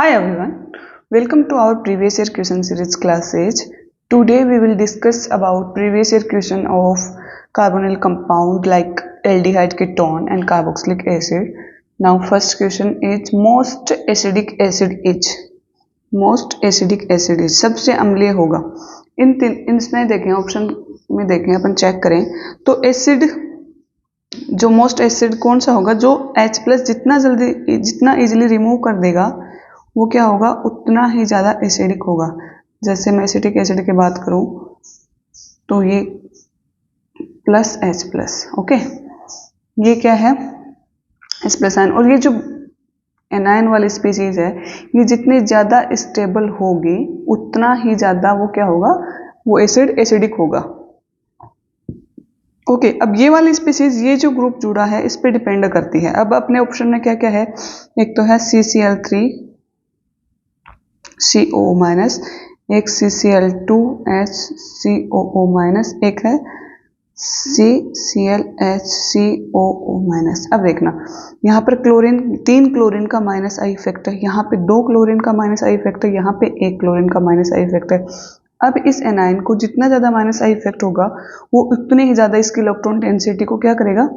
Hi everyone, welcome to our previous year question series classes. Today we will discuss about previous year question of carbonyl compound like aldehyde ketone and carboxylic acid. Now first question is most acidic acid is सबसे अम्लीय होगा। इसमें देखें option में देखें अपन check करें तो acid जो मोस्ट एसिड कौन सा होगा जो H+ जितना इजीली रिमूव कर देगा वो क्या होगा उतना ही ज़्यादा एसिडिक होगा। जैसे मैं एसिटिक एसिड की बात करूं तो ये H+, ओके, ये क्या है H+ आयन। और ये जो एनायन वाली स्पीसीज है ये जितनी ज़्यादा स्टेबल होगी उतना ही ज़्यादा वो क्या होगा वो एसिड एसिडिक होगा। ओके, अब ये वाली स्पीसीज ये जो ग्रुप जुड़ा है इस पे डिपेंड करती है। अब अपने ऑप्शन में क्या क्या है, एक तो है CCl3 CO-, एक CCl2HCOO-, एक है CClHCOO-। अब देखना यहाँ पर क्लोरीन 3 क्लोरीन का माइनस आई इफेक्ट है, यहाँ पे 2 क्लोरीन का माइनस आई इफेक्ट है, यहाँ पे 1 क्लोरीन का माइनस आई इफेक्ट है। अब इस एनायन को जितना ज़्यादा माइनस आई इफेक्ट होगा वो उतने ही ज़्यादा इसकी इलेक्ट्रॉन डेंसिटी को क्या करेगा,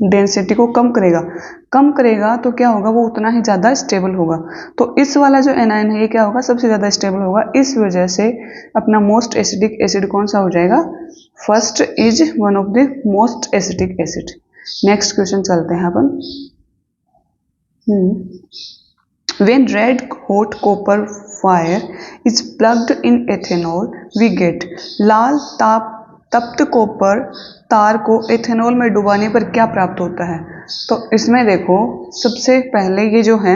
डेंसिटी को कम करेगा तो क्या होगा वो उतना ही ज़्यादा स्टेबल होगा। तो इस वाला जो एनायन है ये क्या होगा सबसे ज़्यादा स्टेबल होगा। इस वजह से अपना मोस्ट एसिडिक एसिड कौन सा हो जाएगा, first is one of the most acidic acid. Next question चलते हैं अपन। When red hot copper fire is plugged in ethanol, we get लाल तप्त कॉपर तार को एथेनॉल में डुबाने पर क्या प्राप्त होता है। तो इसमें देखो सबसे पहले ये जो है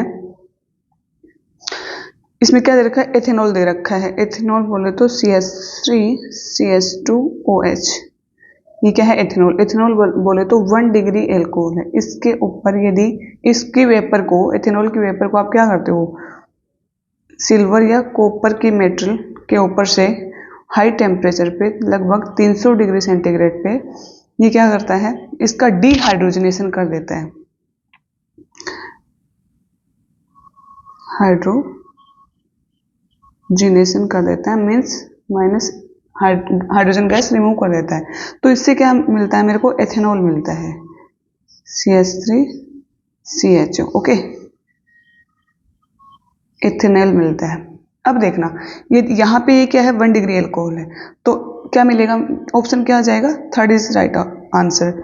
इसमें क्या दे रखा है, एथेनॉल दे रखा है। एथेनॉल बोले तो CH3CH2OH, ये क्या है एथेनॉल। एथेनॉल बोले तो 1 डिग्री एल्कोहल है। इसके ऊपर यदि इसकी वेपर को एथेनॉल की वेपर को आप क्या करते हो सिल्वर या कॉपर की मेटल के ऊपर से हाई टेम्परेचर पे लगभग 300 डिग्री सेंटीग्रेड पे ये क्या करता है इसका डिहाइड्रोजनेशन कर देता है। हाइड्रोजनेशन कर देता है means minus hydrogen gas remove कर देता है। तो इससे क्या मिलता है मेरे को एथेनॉल मिलता है CH3CHO, ओके, एथेनॉल मिलता है। अब देखना ये यहाँ पे ये क्या है 1 डिग्री एल्कोहल है तो क्या मिलेगा, ऑप्शन क्या आ जाएगा, थर्ड इज राइट आंसर।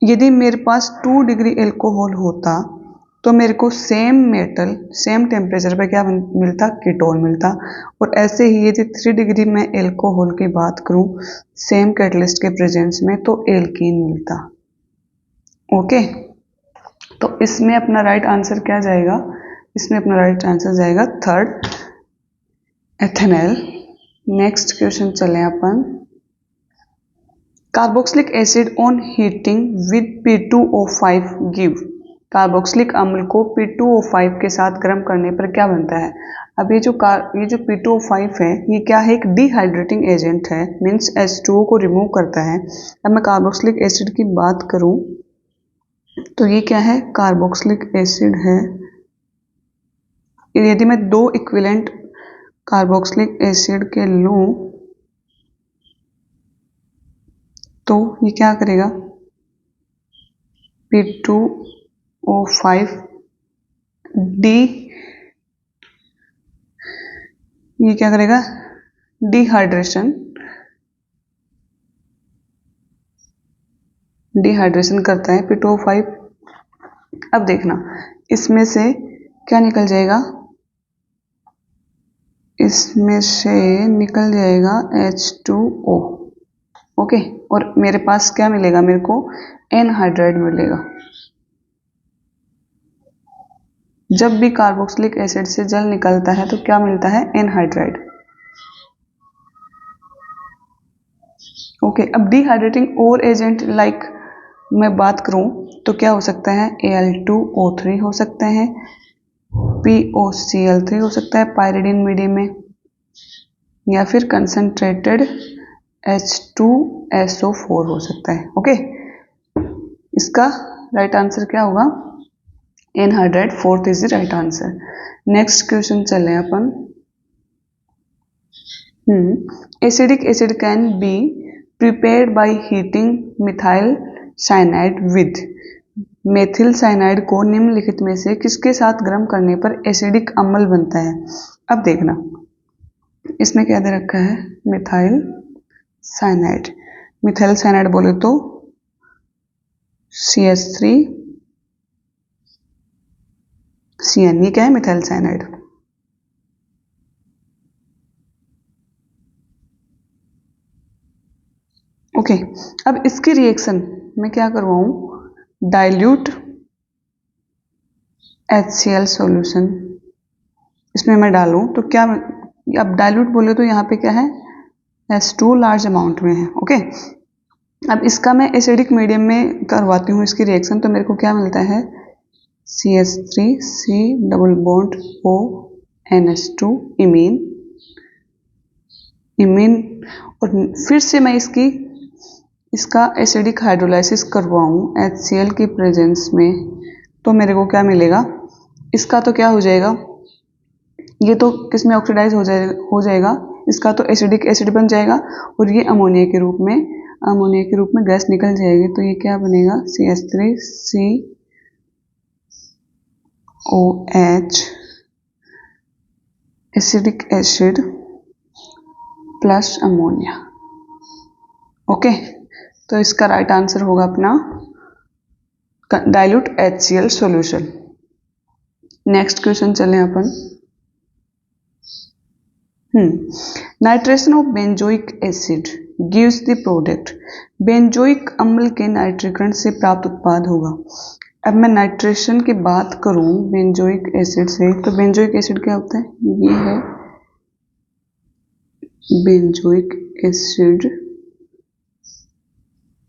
यदि मेरे पास 2 डिग्री एल्कोहल होता तो मेरे को सेम मेटल सेम टेम्परेचर पे क्या मिलता, कीटोन मिलता। और ऐसे ही यदि 3 डिग्री में एल्कोहल की बात करूं सेम कैटलिस्ट के प्रेजेंस में तो एल्कीन मिलता। ओके, तो इसमें अपना राइट आंसर क्या जाएगा, इसमें अपना राइट आंसर जाएगा थर्ड एथेनॉल। नेक्स्ट क्वेश्चन चले अपन। Carboxylic acid on heating with P2O5 give, carboxylic अम्ल को P2O5 के साथ गर्म करने पर क्या बनता है। अब ये जो P2O5 है ये क्या है, एक डिहाइड्रेटिंग एजेंट है मीन्स H2O को रिमूव करता है। अब मैं कार्बोक्सिलिक एसिड की बात करूं तो ये क्या है, कार्बोक्सिलिक एसिड है। यदि मैं 2 इक्विवेलेंट कार्बोक्सिलिक एसिड के लूं तो ये क्या करेगा P2O5 ये क्या करेगा डिहाइड्रेशन करता है P2O5। अब देखना इसमें से क्या निकल जाएगा, इसमें से निकल जाएगा H2O, ओके, और मेरे पास क्या मिलेगा, मेरे को एनहाइड्राइड मिलेगा। जब भी कार्बोक्सिलिक एसिड से जल निकलता है तो क्या मिलता है, एनहाइड्राइड। ओके, अब डिहाइड्रेटिंग और एजेंट लाइक मैं बात करूं तो क्या हो सकता है, Al2O3 हो सकते हैं, POCl3 हो सकता है पायरिडिन मीडियम में, या फिर कंसंट्रेटेड H2SO4 हो सकता है। ओके, इसका राइट आंसर क्या होगा, anhydride, fourth is the right answer. Next question चले अपन। Acidic acid can be prepared by heating methyl cyanide with. Methyl cyanide को निम्नलिखित में से किसके साथ गर्म करने पर एसिडिक अम्ल बनता है। अब देखना इसमें क्या दे रखा है, मिथाइल साइनाइड। मिथाइल साइनाइड बोले तो CH3 CN, ये क्या है, मिथाइल साइनाइड। ओके, अब इसकी रिएक्शन मैं क्या करवाऊं, डाइल्यूट HCl सॉल्यूशन इसमें मैं डालूं तो क्या, अब डाइल्यूट बोले तो यहाँ पे क्या है, H2 लार्ज अमाउंट में है। ओके, अब इसका मैं एसिडिक मीडियम में करवाती हूँ इसकी रिएक्शन, तो मेरे को क्या मिलता है, CH3C double bond O NH2 imine imine. और फिर से मैं इसका एसिडिक हाइड्रोलाइसिस करवाऊँ HCl की प्रेजेंस में, तो मेरे को क्या मिलेगा, इसका तो क्या हो जाएगा, ये तो किस में ऑक्सीडाइज हो जाएगा, इसका तो एसिडिक एसिड बन जाएगा और ये अमोनिया के रूप में गैस निकल जाएगी। तो ये क्या बनेगा, CH3COH acidic acid plus ammonia. Okay, तो इसका राइट आंसर होगा अपना dilute HCl solution. Next question चलें अपन। Nitration of benzoic acid gives the product. Benzoic अम्ल के नाइट्रीकरण से प्राप्त उत्पाद होगा। अब मैं नाइट्रेशन की बात करूं बेंजोइक एसिड से, तो बेंजोइक एसिड क्या होता है, ये है बेंजोइक एसिड।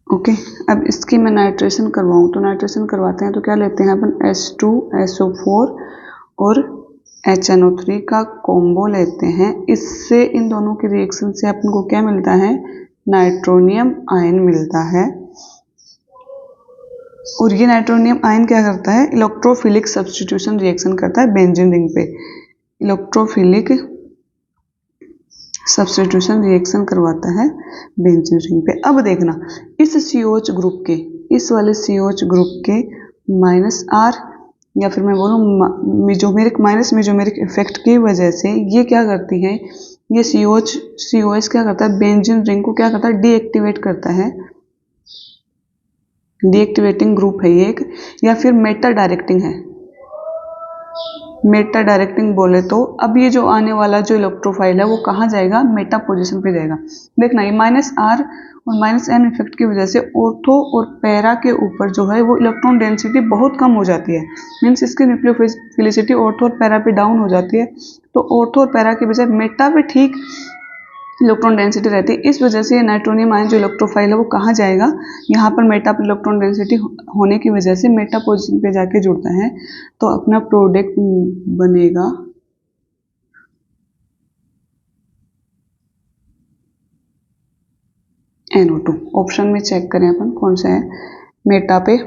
ओके, अब इसकी मैं नाइट्रेशन करवाऊं, तो नाइट्रेशन करवाते हैं तो क्या लेते हैं अपन, H2SO4 और HNO3 का कॉम्बो लेते हैं। इससे इन दोनों के रिएक्शन से अपन को क्या मिलता है, नाइट्रोनियम आयन मिलता है। और ये नाइट्रोनियम आयन क्या करता है, इलेक्ट्रोफिलिक सब्स्टिट्यूशन रिएक्शन करता है बेंजीन रिंग पे, इलेक्ट्रोफिलिक सब्स्टिट्यूशन रिएक्शन करवाता है बेंजीन रिंग पे। अब देखना इस COH ग्रुप के, इस वाले COH ग्रुप के -R या फिर मैं बोलूँ मेजोमेरिक माइनस मेजोमेरिक इफेक्ट की वजह से ये क्या करती है, ये COH क्या करता है, बेंजीन रिंग को क्या करता है, डीएक्टिवेट करता है। डीएक्टिवेटिंग ग्रुप है ये एक, या फिर मेटा डायरेक्टिंग है। मेटा डायरेक्टिंग बोले तो अब ये जो आने वाला जो इलेक्ट्रोफाइल है वो कहाँ जाएगा, मेटा पोजीशन पे जाएगा। देखना ये -R और -M इफेक्ट की वजह से ऑर्थो और पैरा के ऊपर जो है वो इलेक्ट्रॉन डेंसिटी बहुत कम हो जाती है, मीन्स इसकी न्यूक्लियोफिलिसिटी ऑर्थो और पैरा पे डाउन हो जाती है। तो ऑर्थो और पैरा के बजाय मेटा पे ठीक इलेक्ट्रॉन डेंसिटी रहती है। इस वजह से नाइट्रोनियम आयन जो इलेक्ट्रोफाइल है वो कहाँ जाएगा, यहाँ पर मेटा पर इलेक्ट्रॉन डेंसिटी होने की वजह से मेटा पोजीशन पे जाके जुड़ता है। तो अपना प्रोडक्ट बनेगा NO2। ऑप्शन में चेक करें अपन कौन सा है, मेटा पे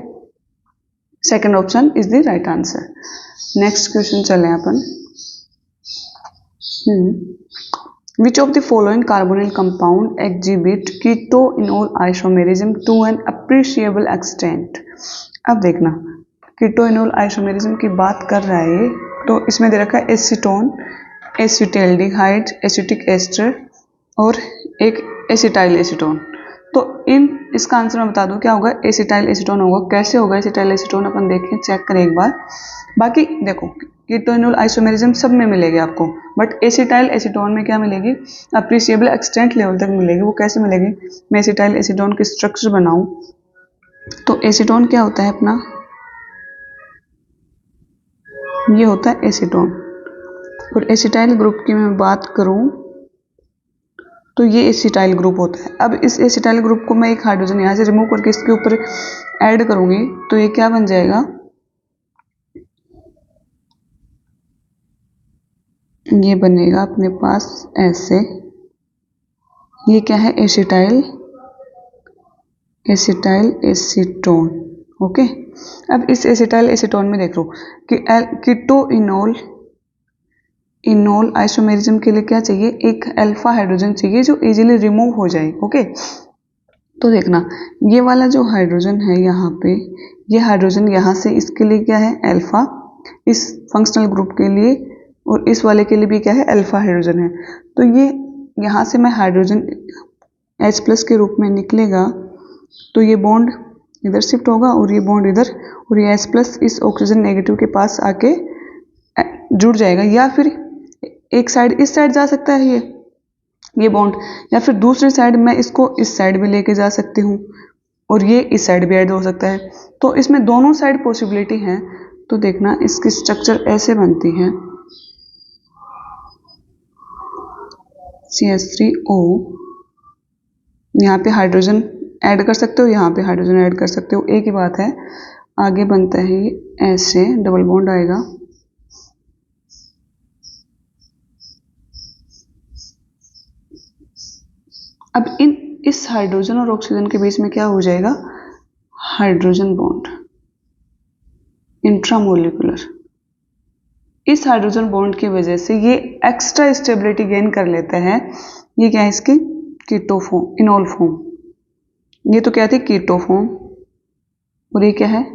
second option is the right answer. Next question चले अपन। Which of the following carbonyl compound exhibit keto-enol isomerism to an appreciable extent? अब देखना कीटोइनोल आइसोमेरिज्म की बात कर रहा है, तो इसमें दे रखा है एसीटोन, एसिटाल्डिहाइड, एसिटिक एस्टर और एक एसिटाइल एसीटोन। तो इसका आंसर मैं बता दूं क्या होगा, एसिटाइल एसीटोन होगा। कैसे होगा एसिटाइल एसीटोन, अपन देखें चेक करें एक बार। बाकी देखो कीटोइनोल आइसोमेरिज्म सब में मिलेगी आपको, बट एसिटाइल एसीटोन में क्या मिलेगी, अप्रिशिएबल एक्सटेंट लेवल तक मिलेगी। वो कैसे मिलेगी, मैं एसिटाइल एसीटोन की स्ट्रक्चर बनाऊं तो एसीटोन क्या होता है अपना, ये होता है एसीटोन। और एसिटाइल ग्रुप की मैं बात करूं तो ये एसिटाइल ग्रुप होता है। अब इस एसिटाइल ग्रुप को मैं एक हाइड्रोजन यहाँ से रिमूव करके इसके ऊपर ऐड करूंगी तो ये क्या बन जाएगा, ये बनेगा अपने पास ऐसे, ये क्या है एसिटाइल एसीटोन। ओके। अब इस एसिटाइल एसीटोन में देख लो कि कीटो इनोल आइसोमेरिज्म के लिए क्या चाहिए, एक अल्फा हाइड्रोजन चाहिए जो इजीली रिमूव हो जाए। ओके, तो देखना ये वाला जो हाइड्रोजन है यहाँ पे, ये हाइड्रोजन यहाँ से इसके लिए क्या है अल्फा, इस फंक्शनल ग्रुप के लिए, और इस वाले के लिए भी क्या है अल्फा हाइड्रोजन है। तो ये यहाँ से मैं हाइड्रोजन H प्लस के रूप में निकलेगा, तो ये बॉन्ड इधर शिफ्ट होगा और ये बॉन्ड इधर, और ये H प्लस इस ऑक्सीजन नेगेटिव के पास आके जुड़ जाएगा, या फिर एक साइड इस साइड जा सकता है ये बॉन्ड, या फिर दूसरी साइड मैं इसको इस साइड भी लेके जा सकती हूँ और ये इस साइड भी ऐड हो सकता है। तो इसमें दोनों साइड पॉसिबिलिटी है। तो देखना इसकी स्ट्रक्चर ऐसे बनती है CH3O, यहाँ पे हाइड्रोजन ऐड कर सकते हो, यहाँ पे हाइड्रोजन ऐड कर सकते हो, एक ही बात है। आगे बनता है ये ऐसे, डबल बॉन्ड आएगा, अब इस हाइड्रोजन और ऑक्सीजन के बीच में क्या हो जाएगा, हाइड्रोजन बॉन्ड इंट्रामोलिकुलर। इस हाइड्रोजन बॉन्ड की वजह से ये एक्स्ट्रा स्टेबिलिटी गेन कर लेते हैं। ये क्या है इसकी कीटो फॉर्म, इनोल फॉर्म, ये तो क्या थी कीटो फॉर्म, और ये क्या है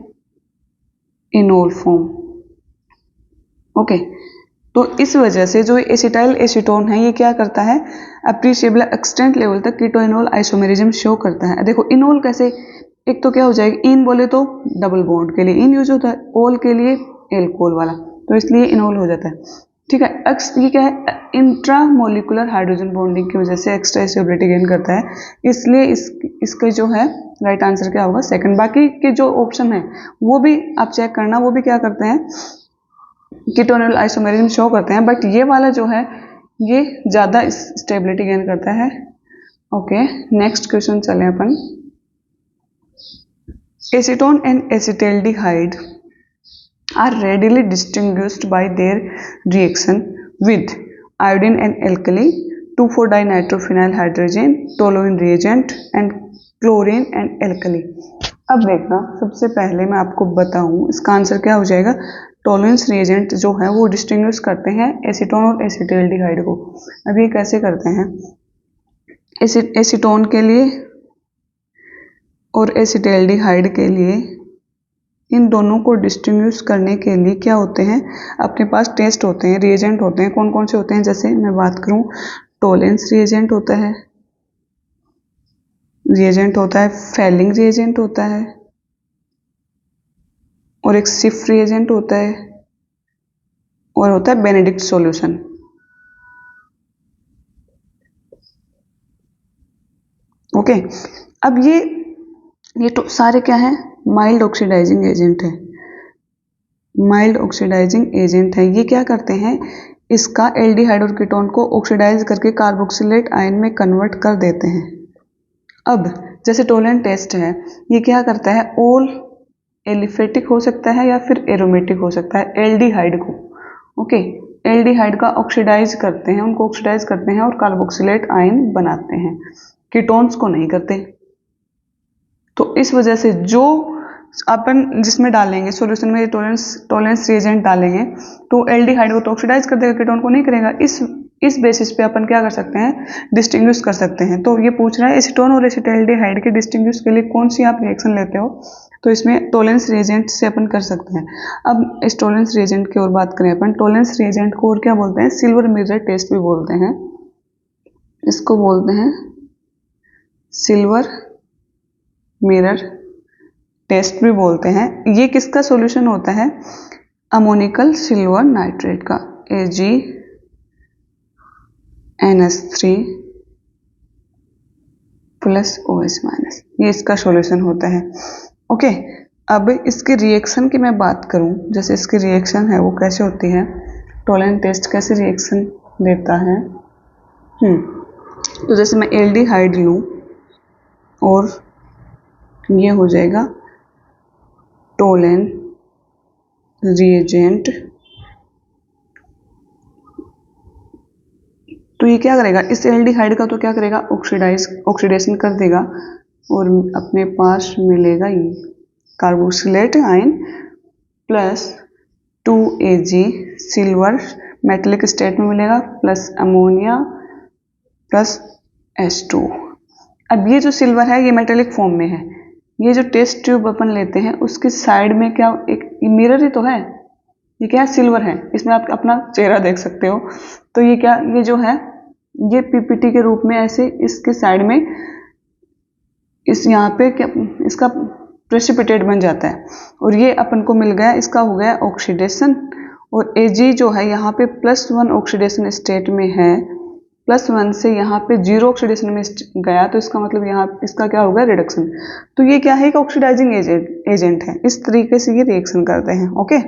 इनोल फॉर्म। ओके, तो इस वजह से जो एसिटाइल एसीटोन है ये क्या करता है, अप्रिशिएबल एक्सटेंट लेवल तक कीटो इनोल आइसोमेरिज्म शो करता है। देखो इनोल कैसे, एक तो क्या हो जाएगा, इन बोले तो डबल बॉन्ड के लिए इन यूज होता है, ओल के लिए एल्कोहल वाला, तो इसलिए इनोल हो जाता है। ठीक है, ये क्या है इंट्रामोलिकुलर हाइड्रोजन बॉन्डिंग की वजह से एक्स्ट्रा स्टेबिलिटी गेन करता है, इसलिए इसका जो है राइट आंसर क्या होगा सेकंड। बाकी के जो ऑप्शन है वो भी आप चेक करना, वो भी क्या करते हैं कीटोनिल आइसोमेरिज्म शो करते हैं, बट ये वाला जो है ये ज़्यादा स्टेबिलिटी गेन करता है। ओके, नेक्स्ट क्वेश्चन चले अपन। Acetone and acetaldehyde are readily distinguished by their reaction with iodine and alkali, 2,4-dinitrophenyl hydrogen, toluene reagent and chlorine and alkali। अब देखना सबसे पहले मैं आपको बताऊं इसका आंसर क्या हो जाएगा। टोलुएंस रिएजेंट जो है वो डिस्टिंग्विश करते हैं एसीटोन और एसिटाल्डिहाइड को। अब ये कैसे करते हैं, एसीटोन के लिए और एसिटाल्डिहाइड के लिए, इन दोनों को डिस्टिंग्विश करने के लिए क्या होते हैं, अपने पास टेस्ट होते हैं, रिएजेंट होते हैं। कौन कौन से होते हैं, जैसे मैं बात करूं टोलेंस रिएजेंट होता है, फेलिंग रिएजेंट होता है, और एक सिफ रिएजेंट होता है, और होता है बेनेडिक्ट सॉल्यूशन। ओके, अब ये तो सारे क्या है माइल्ड ऑक्सीडाइजिंग एजेंट है, माइल्ड ऑक्सीडाइजिंग एजेंट है। ये क्या करते हैं, इसका एल्डिहाइड और कीटोन को ऑक्सीडाइज करके कार्बोक्सिलेट आयन में कन्वर्ट कर देते हैं। अब जैसे टोलेंट टेस्ट है, ये क्या करता है ओल एलिफेटिक हो सकता है या फिर एरोमेटिक हो सकता है एल्डिहाइड को। ओके, एल्डिहाइड का ऑक्सीडाइज करते हैं, उनको ऑक्सीडाइज करते हैं और कार्बोक्सिलेट आयन बनाते हैं, कीटोन्स को नहीं करते। तो इस वजह से जो अपन जिसमें डालेंगे सॉल्यूशन में टोलेंस रिएजेंट डालेंगे तो एल्डिहाइड को तो ऑक्सीडाइज कर देगा, कीटोन को नहीं करेगा। इस बेसिस पे अपन क्या कर सकते हैं, डिस्टिंग्विश कर सकते हैं। तो ये पूछ रहा है एसीटोन और एसिटाल्डिहाइड के डिस्टिंग्विश के लिए कौन सी आप रिएक्शन लेते हो, तो इसमें टोलेंस रिएजेंट से अपन कर सकते हैं। अब इस टोलेंस रिएजेंट की और बात करें अपन, टोलेंस रिएजेंट को और क्या बोलते हैं, सिल्वर मिरर टेस्ट भी बोलते हैं, इसको बोलते हैं सिल्वर मिरर टेस्ट भी बोलते हैं। ये किसका सॉल्यूशन होता है, अमोनिकल सिल्वर नाइट्रेट का, AgNH3 प्लस OH माइनस, ये इसका सॉल्यूशन होता है। ओके, अब इसके रिएक्शन की मैं बात करूं, जैसे इसकी रिएक्शन है वो कैसे होती है, टोलेंट टेस्ट कैसे रिएक्शन देता है। तो जैसे मैं एल्डिहाइड लूं और ये हो जाएगा टोलेन रिएजेंट, तो ये क्या करेगा, इस एल्डिहाइड का तो क्या करेगा ऑक्सीडेशन कर देगा और अपने पास मिलेगा ये carboxylate ion plus 2Ag silver metallic state में मिलेगा प्लस अमोनिया प्लस H2। अब ये जो सिल्वर है ये मेटेलिक फॉर्म में है। ये जो टेस्ट ट्यूब अपन लेते हैं उसके साइड में क्या एक मिरर ही तो है, ये क्या है, सिल्वर है, इसमें आप अपना चेहरा देख सकते हो। तो ये क्या, ये जो है ये पीपीटी के रूप में ऐसे इसके साइड में इस यहाँ पे क्या इसका प्रेसिपिटेट बन जाता है और ये अपन को मिल गया, इसका हो गया ऑक्सीडेशन। और Ag जो है यहाँ पे +1 ऑक्सीडेशन स्टेट में है, +1 से यहाँ पे 0 ऑक्सीडेशन में गया, तो इसका मतलब यहाँ इसका क्या होगा, रिडक्शन। तो ये क्या है, एक ऑक्सीडाइजिंग एजेंट है। इस तरीके से ये रिएक्शन करते हैं। ओके,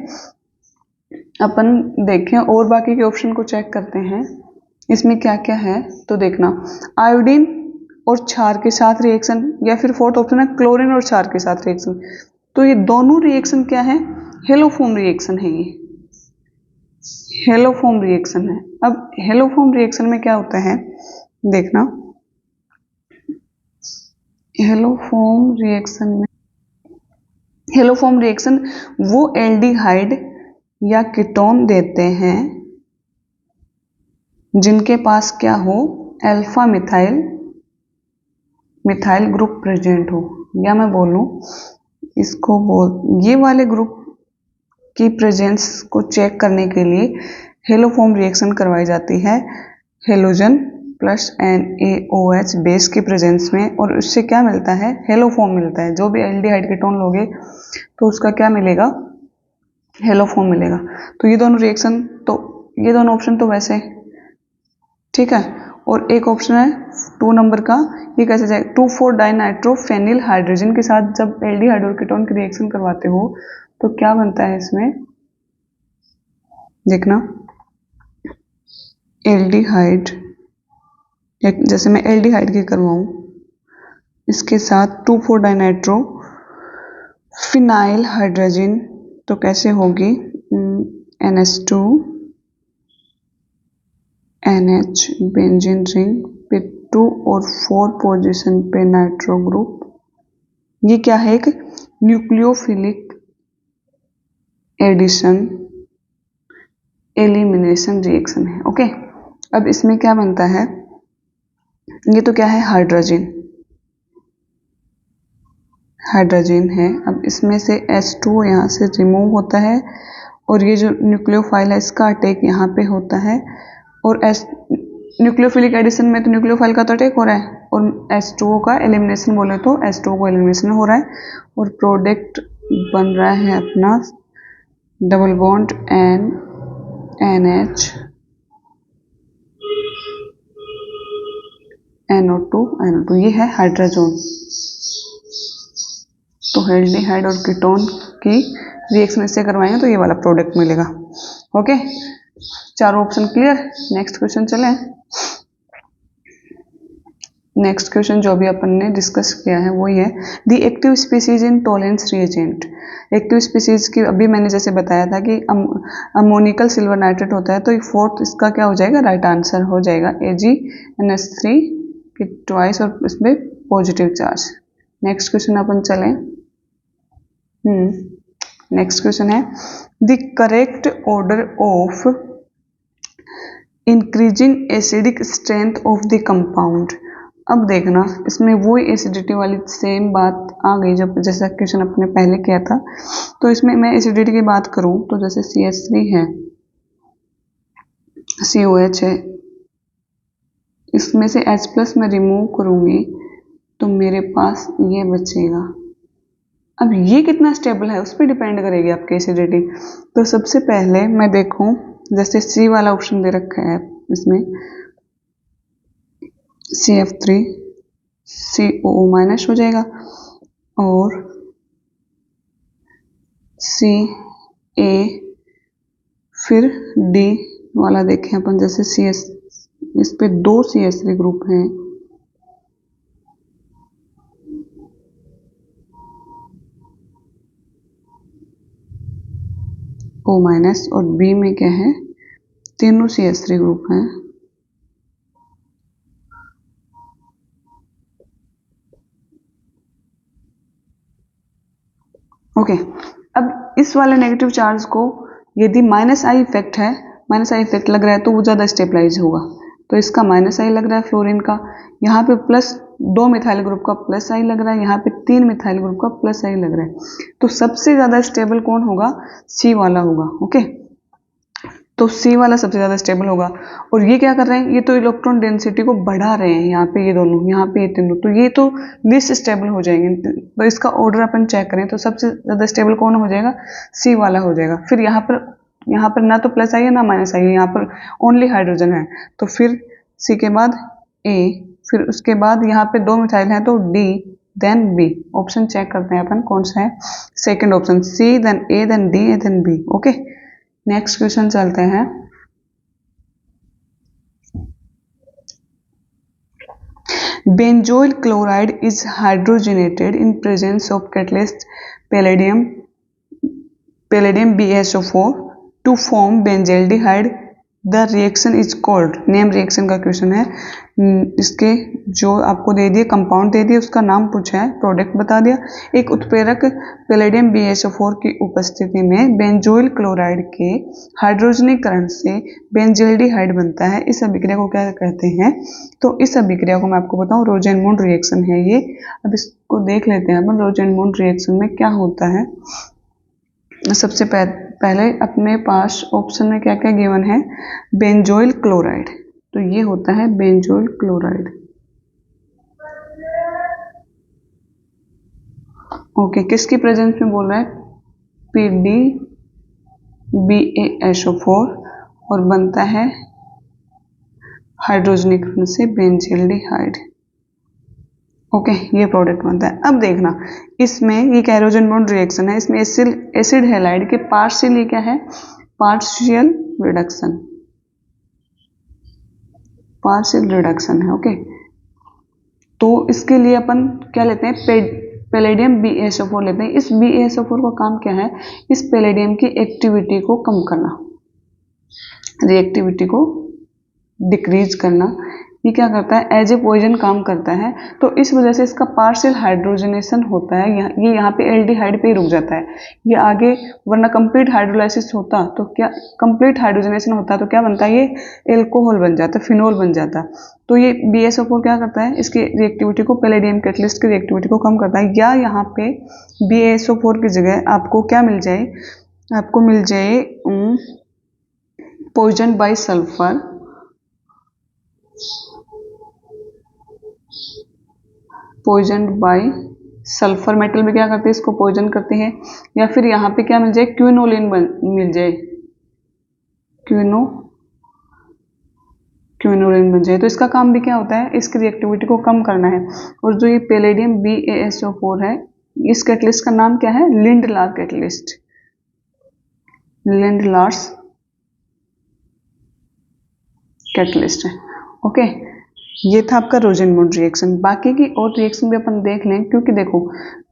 अपन देखें और बाकी के ऑप्शन को चेक करते हैं इसमें क्या क्या है। तो देखना, आयोडीन और क्षार के साथ रिएक्शन, या फिर फोर्थ ऑप्शन है क्लोरीन और क्षार के साथ रिएक्शन। तो ये दोनों रिएक्शन क्या है, हेलोफॉर्म रिएक्शन है। ये हेलोफॉर्म रिएक्शन है। अब हेलोफॉर्म रिएक्शन में क्या होता है देखना, हेलोफॉर्म रिएक्शन वो एल्डिहाइड या कीटोन देते हैं जिनके पास क्या हो, अल्फा मिथाइल ग्रुप प्रेजेंट हो, या मैं बोलूं इसको ये वाले ग्रुप की प्रेजेंस को चेक करने के लिए हेलोफॉर्म रिएक्शन करवाई जाती है हेलोजन प्लस NaOH बेस की प्रेजेंस में। और उससे क्या मिलता है, हेलोफॉर्म मिलता है। जो भी एल्डिहाइड कीटोन लोगे तो उसका क्या मिलेगा, हेलोफॉर्म मिलेगा। तो ये दोनों रिएक्शन, तो ये दोनों ऑप्शन तो वैसे ठीक है। और एक ऑप्शन है 2 नंबर का, ये कैसे जाएगा, 2,4-डाइनाइट्रोफेनिल हाइड्रोजन के साथ जब एल्डिहाइड और कीटोन की रिएक्शन करवाते हो तो क्या बनता है इसमें, देखना एल्डिहाइड, जैसे मैं एल्डिहाइड की करवाऊं इसके साथ 2,4-डाइनाइट्रो फिनाइल हाइड्रोजन, तो कैसे होगी, NH2 NH बेंजीन रिंग पे 2 और 4 पोजीशन पे नाइट्रो ग्रुप। ये क्या है, एक न्यूक्लियोफिलिक एडिशन एलिमिनेशन रिएक्शन है। ओके, अब इसमें क्या बनता है, ये तो क्या है, हाइड्रोजन है। अब इसमें से H2 यहाँ से रिमूव होता है और ये जो न्यूक्लियोफाइल है इसका अटैक यहाँ पे होता है। और न्यूक्लियोफिलिक एडिशन में तो न्यूक्लियोफाइल का तो अटैक हो रहा है और H2O का एलिमिनेशन बोले तो H2O को एलिमिनेशन हो रहा है और प्रोडक्ट बन रहा है अपना डबल बॉन्ड NH NO2 ये है हाइड्रोजन। तो एल्डिहाइड और कीटोन की रिएक्शन इससे करवाएंगे तो ये वाला प्रोडक्ट मिलेगा। ओके, चारों ऑप्शन क्लियर। नेक्स्ट क्वेश्चन चलें। नेक्स्ट क्वेश्चन जो अभी अपन ने डिस्कस किया है वो ये है, the active species in Tollens reagent. Active species की अभी मैंने जैसे बताया था कि अमोनिकल सिल्वर नाइट्रेट होता है, तो ये फोर्थ इसका क्या हो जाएगा, राइट आंसर हो जाएगा AgNH3 की ट्वाइस और इसमें पॉजिटिव चार्ज। नेक्स्ट क्वेश्चन अपन चलें। नेक्स्ट क्वेश्चन है, the correct order of increasing acidic strength of the compound. अब देखना, इसमें वो एसिडिटी वाली सेम बात आ गई जब जैसा क्वेश्चन अपने पहले किया था। तो इसमें मैं एसिडिटी की बात करूं तो जैसे CH3 है, COH है, इसमें से H+ मैं रिमूव करूंगी तो मेरे पास ये बचेगा। अब ये कितना स्टेबल है उस पर डिपेंड करेगी आपकी एसिडिटी। तो सबसे पहले मैं देखूं, जैसे C वाला ऑप्शन दे रखा है, इसमें CF3 COO- हो जाएगा और CA, फिर D वाला देखें अपन, जैसे CS, इस पे 2 CH3 ग्रुप हैं, O- और B में क्या है, तीनों CH3 ग्रुप हैं। ओके। अब इस वाले नेगेटिव चार्ज को यदि माइनस आई इफेक्ट है, माइनस आई इफेक्ट लग रहा है तो वो ज़्यादा स्टेबलाइज होगा, तो इसका माइनस आई लग रहा है फ्लोरीन का, यहाँ पे प्लस 2 मिथाइल ग्रुप का प्लस आई लग रहा है, यहाँ पे 3 मिथाइल ग्रुप का प्लस आई लग रहा है। तो सबसे ज़्यादा स्टेबल कौन होगा? सी वाला होगा। ओके, तो सी वाला सबसे ज़्यादा स्टेबल होगा। और ये क्या कर रहे हैं? ये तो इलेक्ट्रॉन डेंसिटी को बढ़ा रहे हैं, यहाँ पे ये दोनों, यहाँ पे ये तीनों, तो ये तो लीस्ट स्टेबल हो जाएंगे। तो इसका ऑर्डर अपन चेक करें तो सबसे ज़्यादा स्टेबल कौन हो जाएगा? सी वाला हो जाएगा। फिर यहाँ पर ना तो प्लस आई है ना माइनस आई है, यहाँ पर ओनली हाइड्रोजन है, तो फिर सी के बाद ए, फिर उसके बाद यहाँ पे 2 मिथाइल है तो D, then B. Option check करते हैं अपन कौन सा है। Second option C, then A, then D, then B. Okay, next question चलते हैं। Benzoyl chloride is hydrogenated in presence of catalyst palladium BaSO4 to form benzaldehyde. The reaction is called, name reaction का question है। इसके जो आपको दे दिए compound दे दिए, उसका नाम पूछा है, प्रोडक्ट बता दिया। एक उत्प्रेरक पैलेडियम BaSO4 की उपस्थिति में बेंजोइल क्लोराइड के हाइड्रोजनीकरण से बेंजल्डिहाइड बनता है। इस अभिक्रिया को क्या कहते हैं? तो इस अभिक्रिया को मैं आपको बताऊं, रोजेनमूड रिएक्शन है ये। अब इसको देख लेते हैं अपन, रोजेनमूड रिएक्शन में क्या होता है। सबसे पहले अपने पास ऑप्शन में क्या क्या गिवन है? बेंजोइल क्लोराइड, तो ये होता है बेंजोइल क्लोराइड। ओके, किसकी प्रेजेंस में बोल रहा है? PDBaSO4 और बनता है हाइड्रोजनीकरण से बेंजल्डिहाइड। ओके, ये प्रोडक्ट बनता है। अब देखना, इसमें ये कैरोजन बॉन्ड रिएक्शन है, इसमें एसिड हैलाइड के पार्शियल, ये क्या है? पार्शियल रिडक्शन, पार्शियल रिडक्शन है। ओके, तो इसके लिए अपन क्या लेते हैं? पैलेडियम BaSO4 लेते हैं। इस BaSO4 का काम क्या है? इस पैलेडियम की एक्टिविटी को कम करना, रिएक्टिविटी को डिक्रीज करना। ये क्या करता है? एज ए पॉइजन काम करता है, तो इस वजह से इसका पार्शियल हाइड्रोजनेशन होता है। ये यहाँ पे एल्डिहाइड पे ही रुक जाता है, ये आगे, वरना कंप्लीट हाइड्रोलाइसिस होता तो क्या, कंप्लीट हाइड्रोजनेशन होता तो क्या बनता है? ये एल्कोहल बन जाता, फिनोल बन जाता। तो ये BaSO4 क्या करता है? इसकी रिएक्टिविटी को, पैलेडियम कैटलिस्ट की रिएक्टिविटी को कम करता है। या यहाँ पे BaSO4 की जगह आपको क्या मिल जाए? आपको मिल जाए poison by sulphur, poison by sulphur metal में क्या करते हैं? इसको पॉइजन करते हैं। या फिर यहाँ पे क्या मिल जाए? क्विनोलिन मिल जाए, क्विनोलिन बन जाए। तो इसका काम भी क्या होता है? इसकी रिएक्टिविटी को कम करना है। और जो ये पैलेडियम BaSO4 है, इस कैटलिस्ट का नाम क्या है? लिंडलार कैटलिस्ट, लिंडलार्स कैटलिस्ट है। ओके, ये था आपका रोजेनमूड रिएक्शन। बाकी की और रिएक्शन भी अपन देख लें, क्योंकि देखो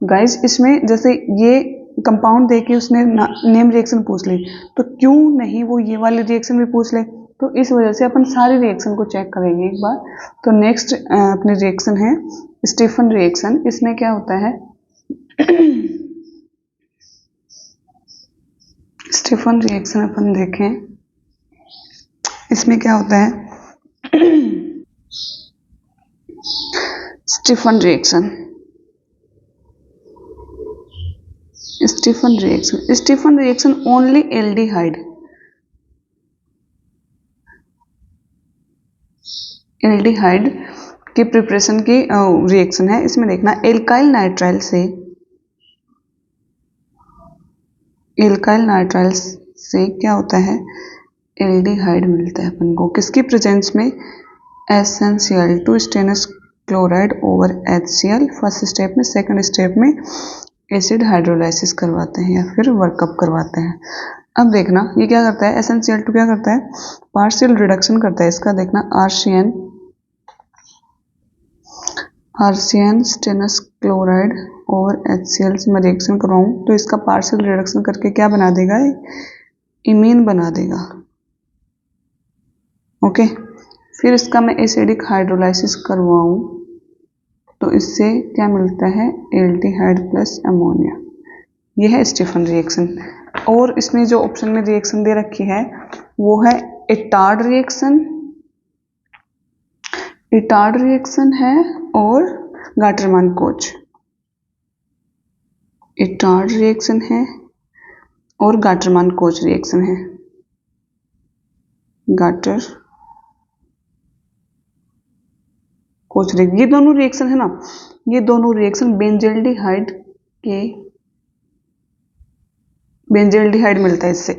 गाइस, इसमें जैसे ये कंपाउंड देके उसने नेम रिएक्शन पूछ ली, तो क्यों नहीं वो ये वाली रिएक्शन भी पूछ ले? तो इस वजह से अपन सारी रिएक्शन को चेक करेंगे एक बार। तो नेक्स्ट अपनी रिएक्शन है स्टीफन रिएक्शन। इसमें क्या होता है? स्टीफन रिएक्शन अपन देखें, इसमें क्या होता है? Stephen reaction, Stephen reaction, Stephen reaction only aldehyde, aldehyde के प्रिपरेशन की रिएक्शन है। इसमें देखना, एल्काइल नाइट्राइल से, एल्काइल नाइट्राइल से क्या होता है? एल्डिहाइड मिलता है अपन को, किसकी प्रेजेंस में? SnCl2 stannous chloride over HCl first step में। सेकंड स्टेप में एसिड हाइड्रोलाइसिस करवाते हैं या फिर वर्कअप करवाते हैं। अब देखना, ये क्या करता है? SnCl2 क्या करता है? पार्शियल रिडक्शन करता है इसका। देखना, आर्सियन स्टेनस क्लोराइड और HCl से मैं रिएक्शन करवाऊँ तो इसका पार्शियल रिडक्शन करके क्या बना देगा? इमीन बना देगा। ओके, फिर इसका मैं एसिडिक हाइड्रोलाइसिस करवाऊँ तो इससे क्या मिलता है? Aldehyde plus ammonia. ये है स्टीफन रिएक्शन। और इसमें जो ऑप्शन में रिएक्शन दे रखी है वो है इटार्ड रिएक्शन, इटार्ड रिएक्शन है और गाटरमान कोच। इटार्ड रिएक्शन है और गाटरमान कोच रिएक्शन है। गाटर कोच रिएक्शन, ये दोनों रिएक्शन है ना, ये दोनों रिएक्शन बेंजल्डिहाइड के, बेंजल्डिहाइड मिलता है इससे।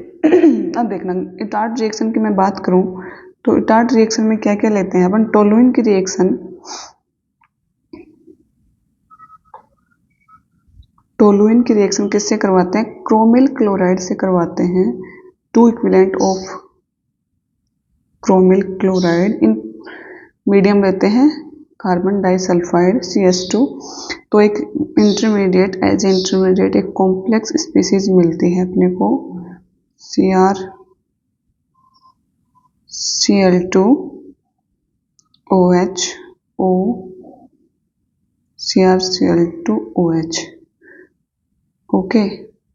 अब देखना इटार्ड रिएक्शन की मैं बात करूं तो इटार्ड रिएक्शन में क्या क्या लेते हैं अपन। टोलुइन की रिएक्शन, टोलुइन की रिएक्शन किससे करवाते हैं, क्रोमिल क्लोराइड से करवाते हैं। 2 equivalent of chromyl chloride in medium लेते हैं कार्बन डाइसल्फाइड CH2। तो एक इंटरमीडिएट, एज इंटरमीडिएट एक कॉम्प्लेक्स स्पीसीज मिलती है अपने को CrCl2OH ओके।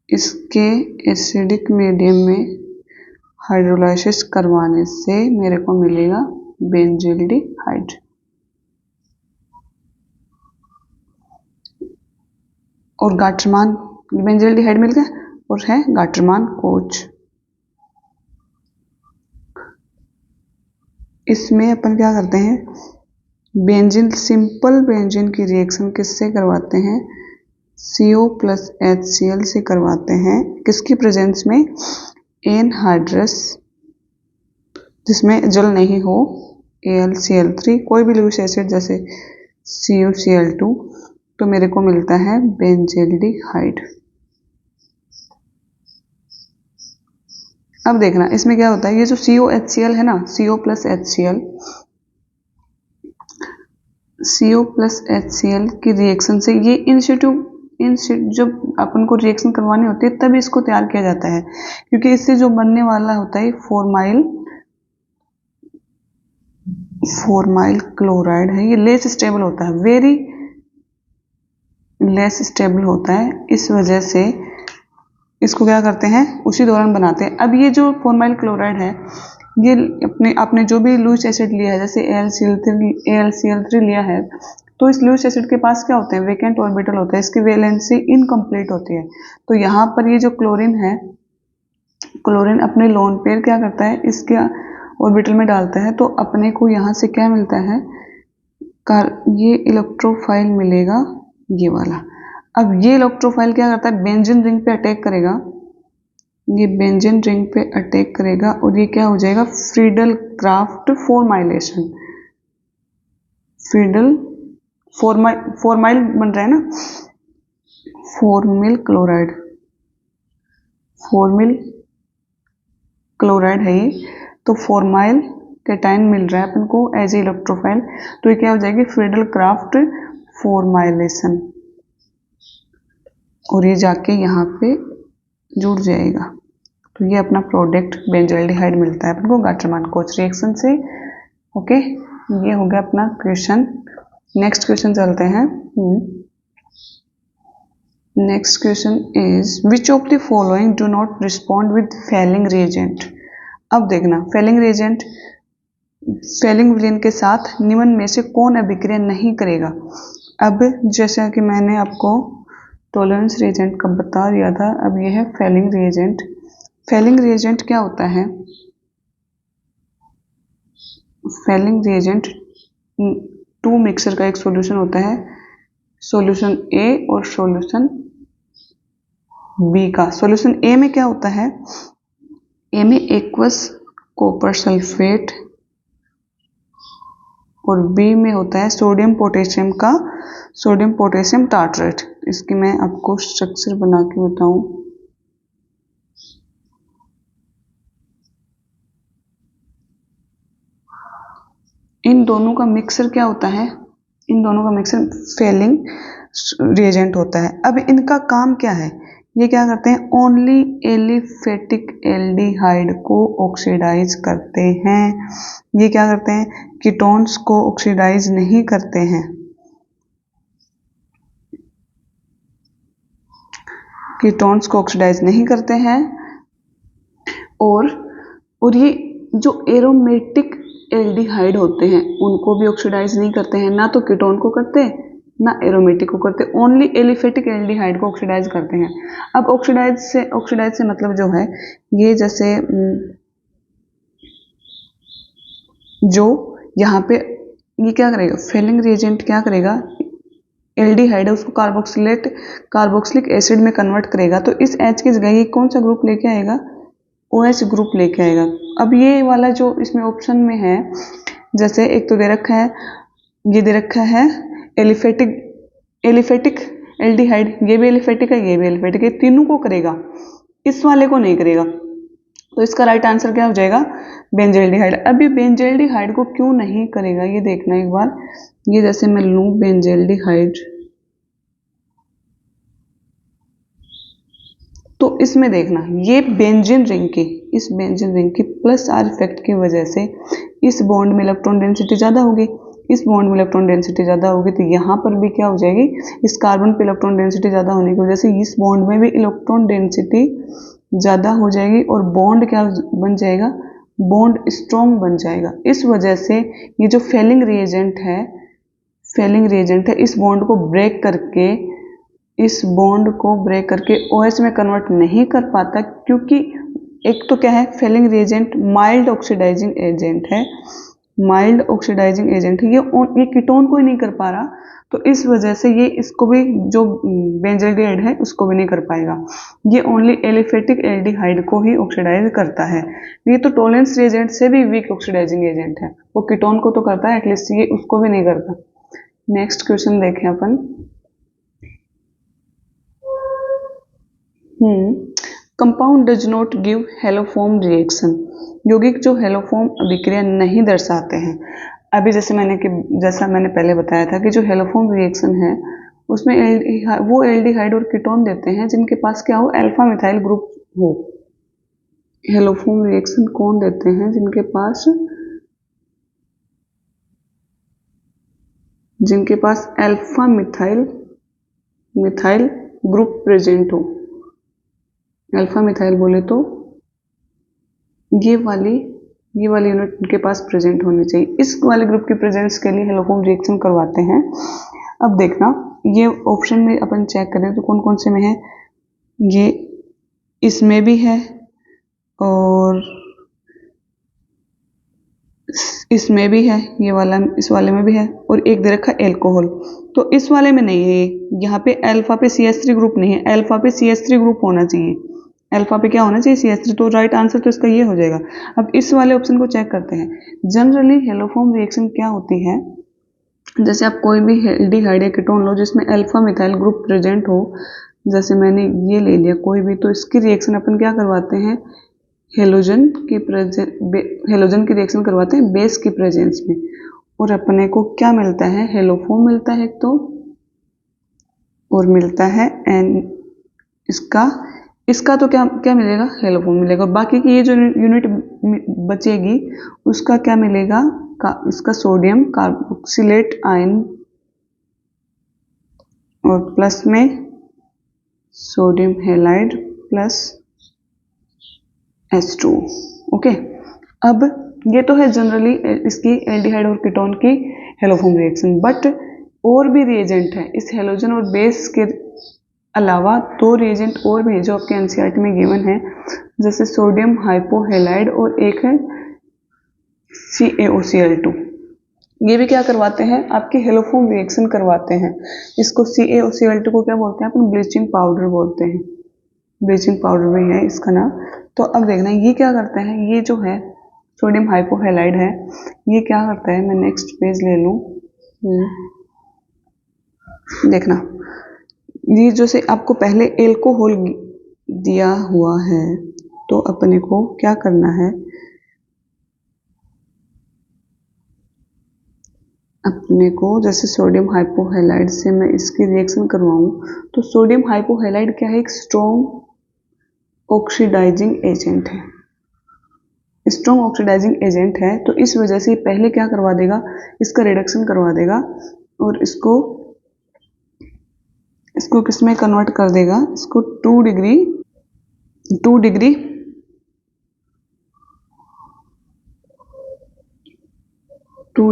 इसके एसिडिक मीडियम में हाइड्रोलाइसिस करवाने से मेरे को मिलेगा बेंजल्डिहाइड। और गाटरमान, बेंजल्डिहाइड मिल गया और है गाटरमान कोच। इसमें अपन क्या करते हैं, बेंजीन, सिंपल बेंजीन की रिएक्शन किससे करवाते हैं, CO प्लस HCl से करवाते हैं। किसकी प्रेजेंस में, एनहाइड्रस, जिसमें जल नहीं हो, AlCl3, कोई भी लुईस एसिड जैसे CuCl2, तो मेरे को मिलता है बेंजल्डिहाइड। अब देखना इसमें क्या होता है, ये जो COHCl है ना, CO प्लस HCl की रिएक्शन से ये जब अपन को रिएक्शन करवानी होती है तभी इसको तैयार किया जाता है, क्योंकि इससे जो बनने वाला होता है फॉर्माइल क्लोराइड है, ये लेस स्टेबल होता है, वेरी लेस स्टेबल होता है। इस वजह से इसको क्या करते हैं, उसी दौरान बनाते हैं। अब ये जो फॉर्माइल क्लोराइड है, ये आपने जो भी लुईस एसिड लिया है, जैसे AlCl3 लिया है, तो इस लुईस एसिड के पास क्या होते हैं, वेकेंट ऑर्बिटल होता है, इसकी वैलेंसी इनकम्प्लीट होती है। तो यहाँ पर ये जो क्लोरीन है, क्लोरीन अपने लोन पेयर क्या करता है, इसके ऑर्बिटल में डालता है, तो अपने को यहाँ से क्या मिलता है, ये इलेक्ट्रोफाइल मिलेगा, ये वाला। अब ये इलेक्ट्रोफाइल क्या करता है, बेंजीन रिंग पे अटैक करेगा, ये बेंजीन रिंग पे अटैक करेगा और ये क्या हो जाएगा, Friedel craft formylation, Friedel formyl बन रहा है ना, फॉर्मिल क्लोराइड है ये, तो फॉर्माइल कैटायन मिल रहा है अपन को एज ए इलेक्ट्रोफाइल, तो ये क्या हो जाएगी, फ्रीडल क्राफ्ट फॉर्माइलेशन, और ये जाके यहाँ पे जुड़ जाएगा। तो ये अपना प्रोडक्ट बेंजल्डिहाइड मिलता है अपन को गाटरमान कोच रिएक्शन से। ओके, ये हो गया अपना क्वेश्चन। नेक्स्ट क्वेश्चन चलते हैं। Next question is which of the following do not respond with Fehling reagent. अब देखना, फेलिंग रिएजेंट, फेलिंग विलेन के साथ निम्न में से कौन अभिक्रिया नहीं करेगा। अब जैसा कि मैंने आपको टॉलरेंस रिएजेंट का बता दिया था, अब ये है फेलिंग रिएजेंट। फेलिंग रिएजेंट क्या होता है, फेलिंग रिएजेंट 2 मिक्सर का एक सॉल्यूशन होता है, सॉल्यूशन A और सॉल्यूशन B का। सॉल्यूशन A में क्या होता है, A में एक्वस कॉपर सल्फेट और B में होता है सोडियम पोटेशियम टार्ट्रेट। इसकी मैं आपको स्ट्रक्चर बना के बताऊं। इन दोनों का मिक्सर क्या होता है, इन दोनों का मिक्सर फेलिंग रिएजेंट होता है। अब इनका काम क्या है, ये क्या करते हैं, ओनली एलिफेटिक एल्डिहाइड को ऑक्सीडाइज करते हैं। ये क्या करते हैं, कीटोन्स को ऑक्सीडाइज नहीं करते हैं। कीटोन्स को ऑक्सीडाइज नहीं करते हैं, और ये जो एरोमेटिक एल्डिहाइड होते हैं उनको भी ऑक्सीडाइज नहीं करते हैं, ना तो कीटोन को करते ना एरोमेटिक को करते, ओनली एलिफेटिक एल्डिहाइड को ऑक्सीडाइज करते हैं। अब ऑक्सीडाइज से मतलब जो है ये जैसे जो यहाँ पे ये क्या करेगा, फेलिंग रिएजेंट क्या करेगा, एल्डिहाइड है उसको कार्बोक्सिलिक एसिड में कन्वर्ट करेगा, तो इस H की जगह ये कौन सा ग्रुप लेके आएगा, OH ग्रुप लेके आएगा। अब ये वाला जो इसमें ऑप्शन में है, जैसे एक तो दे रखा है, ये दे रखा है एलिफेटिक एल्डिहाइड, ये भी एलिफेटिक है, ये भी एलिफेटिक है, तीनों को करेगा, इस वाले को नहीं करेगा, तो इसका राइट आंसर क्या हो जाएगा, बेंजल्डिहाइड। अब ये बेंजल्डिहाइड को क्यों नहीं करेगा ये देखना एक बार। ये जैसे मैं लूं बेंजल्डिहाइड, तो इसमें देखना ये बेंजीन रिंग की, इस बेंजीन रिंग की प्लस आर इफेक्ट की वजह से इस बॉन्ड में इलेक्ट्रॉन डेंसिटी ज़्यादा होगी, इस बॉन्ड में इलेक्ट्रॉन डेंसिटी ज़्यादा होगी, तो यहाँ पर भी क्या हो जाएगी, इस कार्बन पे इलेक्ट्रॉन डेंसिटी ज़्यादा होने की वजह से इस बॉन्ड में भी इलेक्ट्रॉन डेंसिटी ज़्यादा हो जाएगी, और बॉन्ड क्या बन जाएगा, बॉन्ड स्ट्रॉन्ग बन जाएगा। इस वजह से ये जो फेलिंग रिएजेंट है इस बॉन्ड को ब्रेक करके OH में कन्वर्ट नहीं कर पाता, क्योंकि एक तो क्या है, Fehling reagent mild oxidising agent है, ये कीटोन को ही नहीं कर पा रहा, तो इस वजह से ये इसको भी, जो बेंजल्डिहाइड है उसको भी नहीं कर पाएगा, ये ओनली एलिफेटिक एल्डिहाइड को ही ऑक्सीडाइज करता है। ये तो टोलेंस रिएजेंट से भी वीक ऑक्सीडाइजिंग एजेंट है, वो कीटोन को तो करता है एटलीस्ट, ये उसको भी नहीं करता। नेक्स्ट क्वेश्चन देखें अपन। Compound does not give haloform reaction, यौगिक जो हेलोफॉर्म अभिक्रिया नहीं दर्शाते हैं। अभी जैसा मैंने पहले बताया था कि जो हेलोफॉर्म रिएक्शन है उसमें वो एल्डिहाइड और कीटोन देते हैं जिनके पास क्या हो, अल्फा मिथाइल ग्रुप हो। हेलोफॉर्म रिएक्शन कौन देते हैं, जिनके पास अल्फा मिथाइल ग्रुप प्रेजेंट हो। अल्फा मिथाइल बोले तो ये वाली यूनिट उनके पास प्रेजेंट होनी चाहिए। इस वाले ग्रुप की प्रेजेंस के लिए हेलोफॉर्म रिएक्शन करवाते हैं। अब देखना ये ऑप्शन में अपन चेक करें तो कौन कौन से में है, ये इसमें भी है और इसमें भी है, ये वाला इस वाले में भी है, और एक दे रखा एल्कोहल, तो इस वाले में नहीं है। यहाँ पे अल्फा पे CH3 ग्रुप नहीं है, अल्फा पे CH3 ग्रुप होना चाहिए, अल्फा पे क्या होना चाहिए, CH3, तो राइट आंसर तो इसका ये हो जाएगा। अब इस वाले ऑप्शन को चेक करते हैं। जनरली हेलोफॉर्म रिएक्शन क्या होती है, जैसे आप कोई भी एल्डिहाइड या कीटोन लो जिसमें अल्फा मिथाइल ग्रुप प्रेजेंट हो, जैसे मैंने ये ले लिया कोई भी, तो इसकी रिएक्शन अपन क्या करवाते हैं, हेलोजन की रिएक्शन करवाते हैं बेस की प्रेजेंस में, और अपने को क्या मिलता है, हेलोफॉर्म मिलता है एक तो, और मिलता है इसका तो क्या मिलेगा, हेलोफॉर्म मिलेगा। बाकी की ये जो यूनिट बचेगी उसका क्या मिलेगा, इसका सोडियम कार्बोक्सिलेट आयन और प्लस में sodium halide plus H2। Okay, अब ये तो है जनरली इसकी एल्डिहाइड और कीटोन की हेलोफॉर्म रिएक्शन, बट और भी रिएजेंट है इस हेलोजन और बेस के अलावा, दो रिएजेंट और भी हैं जो आपके NCERT में गिवन है, जैसे सोडियम हाइपोहेलाइड और एक है CaOCl2। ये भी क्या करवाते हैं, आपके हेलोफॉर्म रिएक्शन करवाते हैं। इसको CaOCl2 को क्या बोलते हैं, अपन ब्लीचिंग पाउडर बोलते हैं, ब्लीचिंग पाउडर भी है इसका नाम। तो अब देखना ये क्या करता है, ये जो है सोडियम हाइपोहेलाइड है, ये क्या करता है, मैं नेक्स्ट पेज ले लूँ, देखना ये जो से आपको पहले एल्कोहल दिया हुआ है, तो अपने को क्या करना है, अपने को जैसे सोडियम हाइपोहेलाइड से मैं इसकी रिएक्शन करवाऊं, तो सोडियम हाइपोहेलाइड क्या है, एक स्ट्रॉन्ग ऑक्सीडाइजिंग एजेंट है, स्ट्रॉन्ग ऑक्सीडाइजिंग एजेंट है, तो इस वजह से पहले क्या करवा देगा, इसका रिडक्शन करवा देगा और इसको इसको किस में कन्वर्ट कर देगा, इसको 2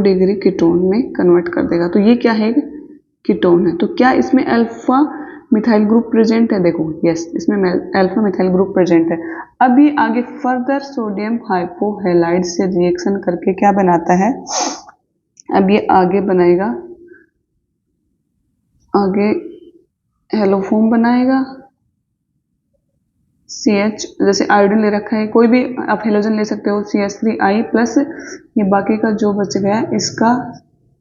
डिग्री कीटोन में कन्वर्ट कर देगा। तो ये क्या है, कीटोन है। तो क्या इसमें अल्फा मिथाइल ग्रुप प्रेजेंट है, देखो यस, इसमें अल्फा मिथाइल ग्रुप प्रेजेंट है। अब ये आगे फर्दर सोडियम हाइपोहेलाइड से रिएक्शन करके क्या बनाता है, अब ये आगे बनाएगा, आगे हेलोफॉर्म बनाएगा, CH, जैसे आयोडीन ले रखा है, कोई भी आप हेलोजन ले सकते हो, CH3I प्लस ये बाकी का जो बच गया इसका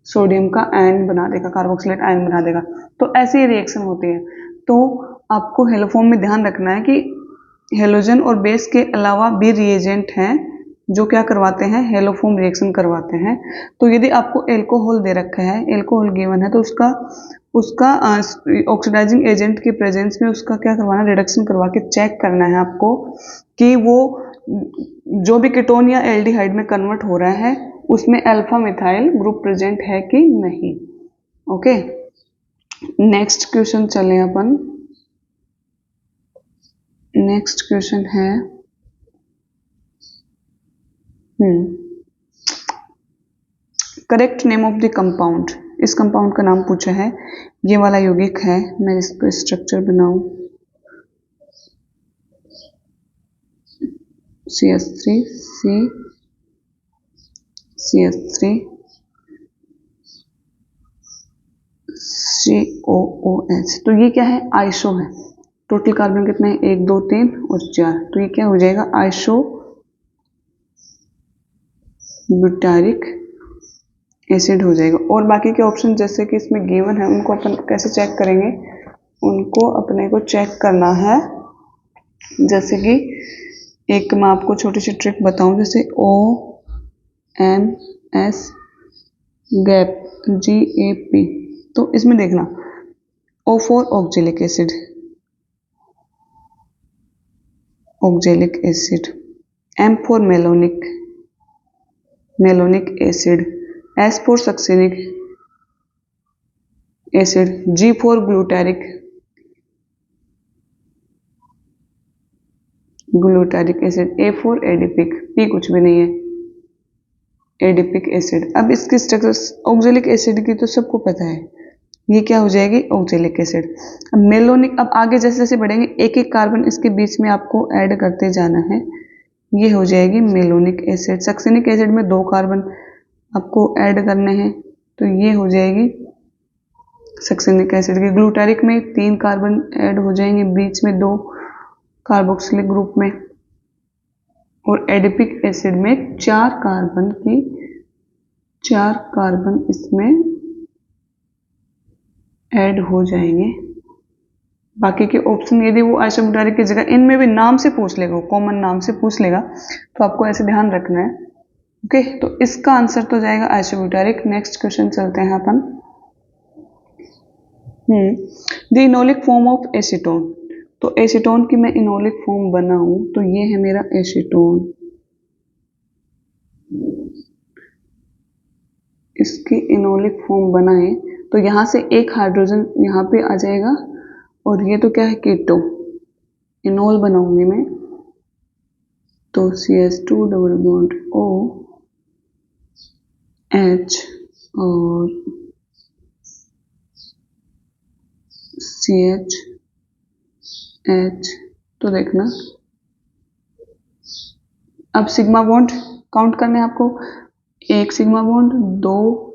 सोडियम का आयन बना देगा, कार्बोक्सिलेट आयन बना देगा। तो ऐसे ही रिएक्शन होती है। तो आपको हेलोफॉर्म में ध्यान रखना है कि हेलोजन और बेस के अलावा भी रिएजेंट हैं जो क्या करवाते हैं, हेलोफॉर्म रिएक्शन करवाते हैं। तो यदि आपको एल्कोहल दे रखा है, एल्कोहल गिवन है, तो उसका ऑक्सीडाइजिंग एजेंट की प्रेजेंस में उसका क्या करवाना, रिडक्शन करवा के चेक करना है आपको कि वो जो भी कीटोन या एल्डिहाइड में कन्वर्ट हो रहा है उसमें अल्फा मिथाइल ग्रुप प्रेजेंट है कि नहीं। ओके, नेक्स्ट क्वेश्चन चलें अपन। नेक्स्ट क्वेश्चन है correct name of the compound. इस कंपाउंड का नाम पूछा है, ये वाला यौगिक है, मैं इसको स्ट्रक्चर बनाऊं, CH3 CH3 COOH। तो ये क्या है, आइसो है। टोटल कार्बन कितने हैं, 1 2 3 और 4। तो ये क्या हो जाएगा, आइसो ब्यूटारिक एसिड हो जाएगा। और बाकी के ऑप्शन जैसे कि इसमें गिवन है उनको अपन कैसे चेक करेंगे, उनको अपने को चेक करना है। जैसे कि एक मैं आपको छोटी सी ट्रिक बताऊं, जैसे ONS गैप GAP, तो इसमें देखना O for oxalic acid, M for malonic acid, S for succinic acid, G for glutaric acid, A for adipic, P कुछ भी नहीं है, एडिपिक एसिड। अब इसकी स्ट्रक्चर ऑक्जेलिक एसिड की तो सबको पता है, ये क्या हो जाएगी, ऑक्जेलिक एसिड। अब मेलोनिक, अब आगे जैसे जैसे बढ़ेंगे एक एक कार्बन इसके बीच में आपको ऐड करते जाना है, ये हो जाएगी मेलोनिक एसिड। सक्सिनिक एसिड में 2 कार्बन आपको ऐड करने हैं, तो ये हो जाएगी सक्सिनिक एसिड की। ग्लूटारिक में 3 कार्बन ऐड हो जाएंगे, बीच में 2 कार्बोक्सिलिक ग्रुप में, और एडिपिक एसिड में 4 कार्बन इसमें ऐड हो जाएंगे। बाकी के ऑप्शन यदि वो आइसोब्यूटारिक की जगह इनमें भी नाम से पूछ लेगा, कॉमन नाम से पूछ लेगा, तो आपको ऐसे ध्यान रखना है। ओके, तो इसका आंसर तो जाएगा आइसोब्यूटारिक। नेक्स्ट क्वेश्चन चलते हैं अपन। The enolic form of acetone. तो एसीटोन की मैं इनोलिक फॉर्म बनाऊं तो ये है मेरा एसीटोन, इसकी इनोलिक फॉर्म बनाए तो यहां से एक हाइड्रोजन यहां पे आ जाएगा, और ये तो क्या है, कीटो। इनोल बनाऊंगी मैं तो CH2 डबल बॉन्ड OH और CH तो देखना, अब सिग्मा बॉन्ड काउंट करने हैं आपको, 1 सिग्मा बॉन्ड, 2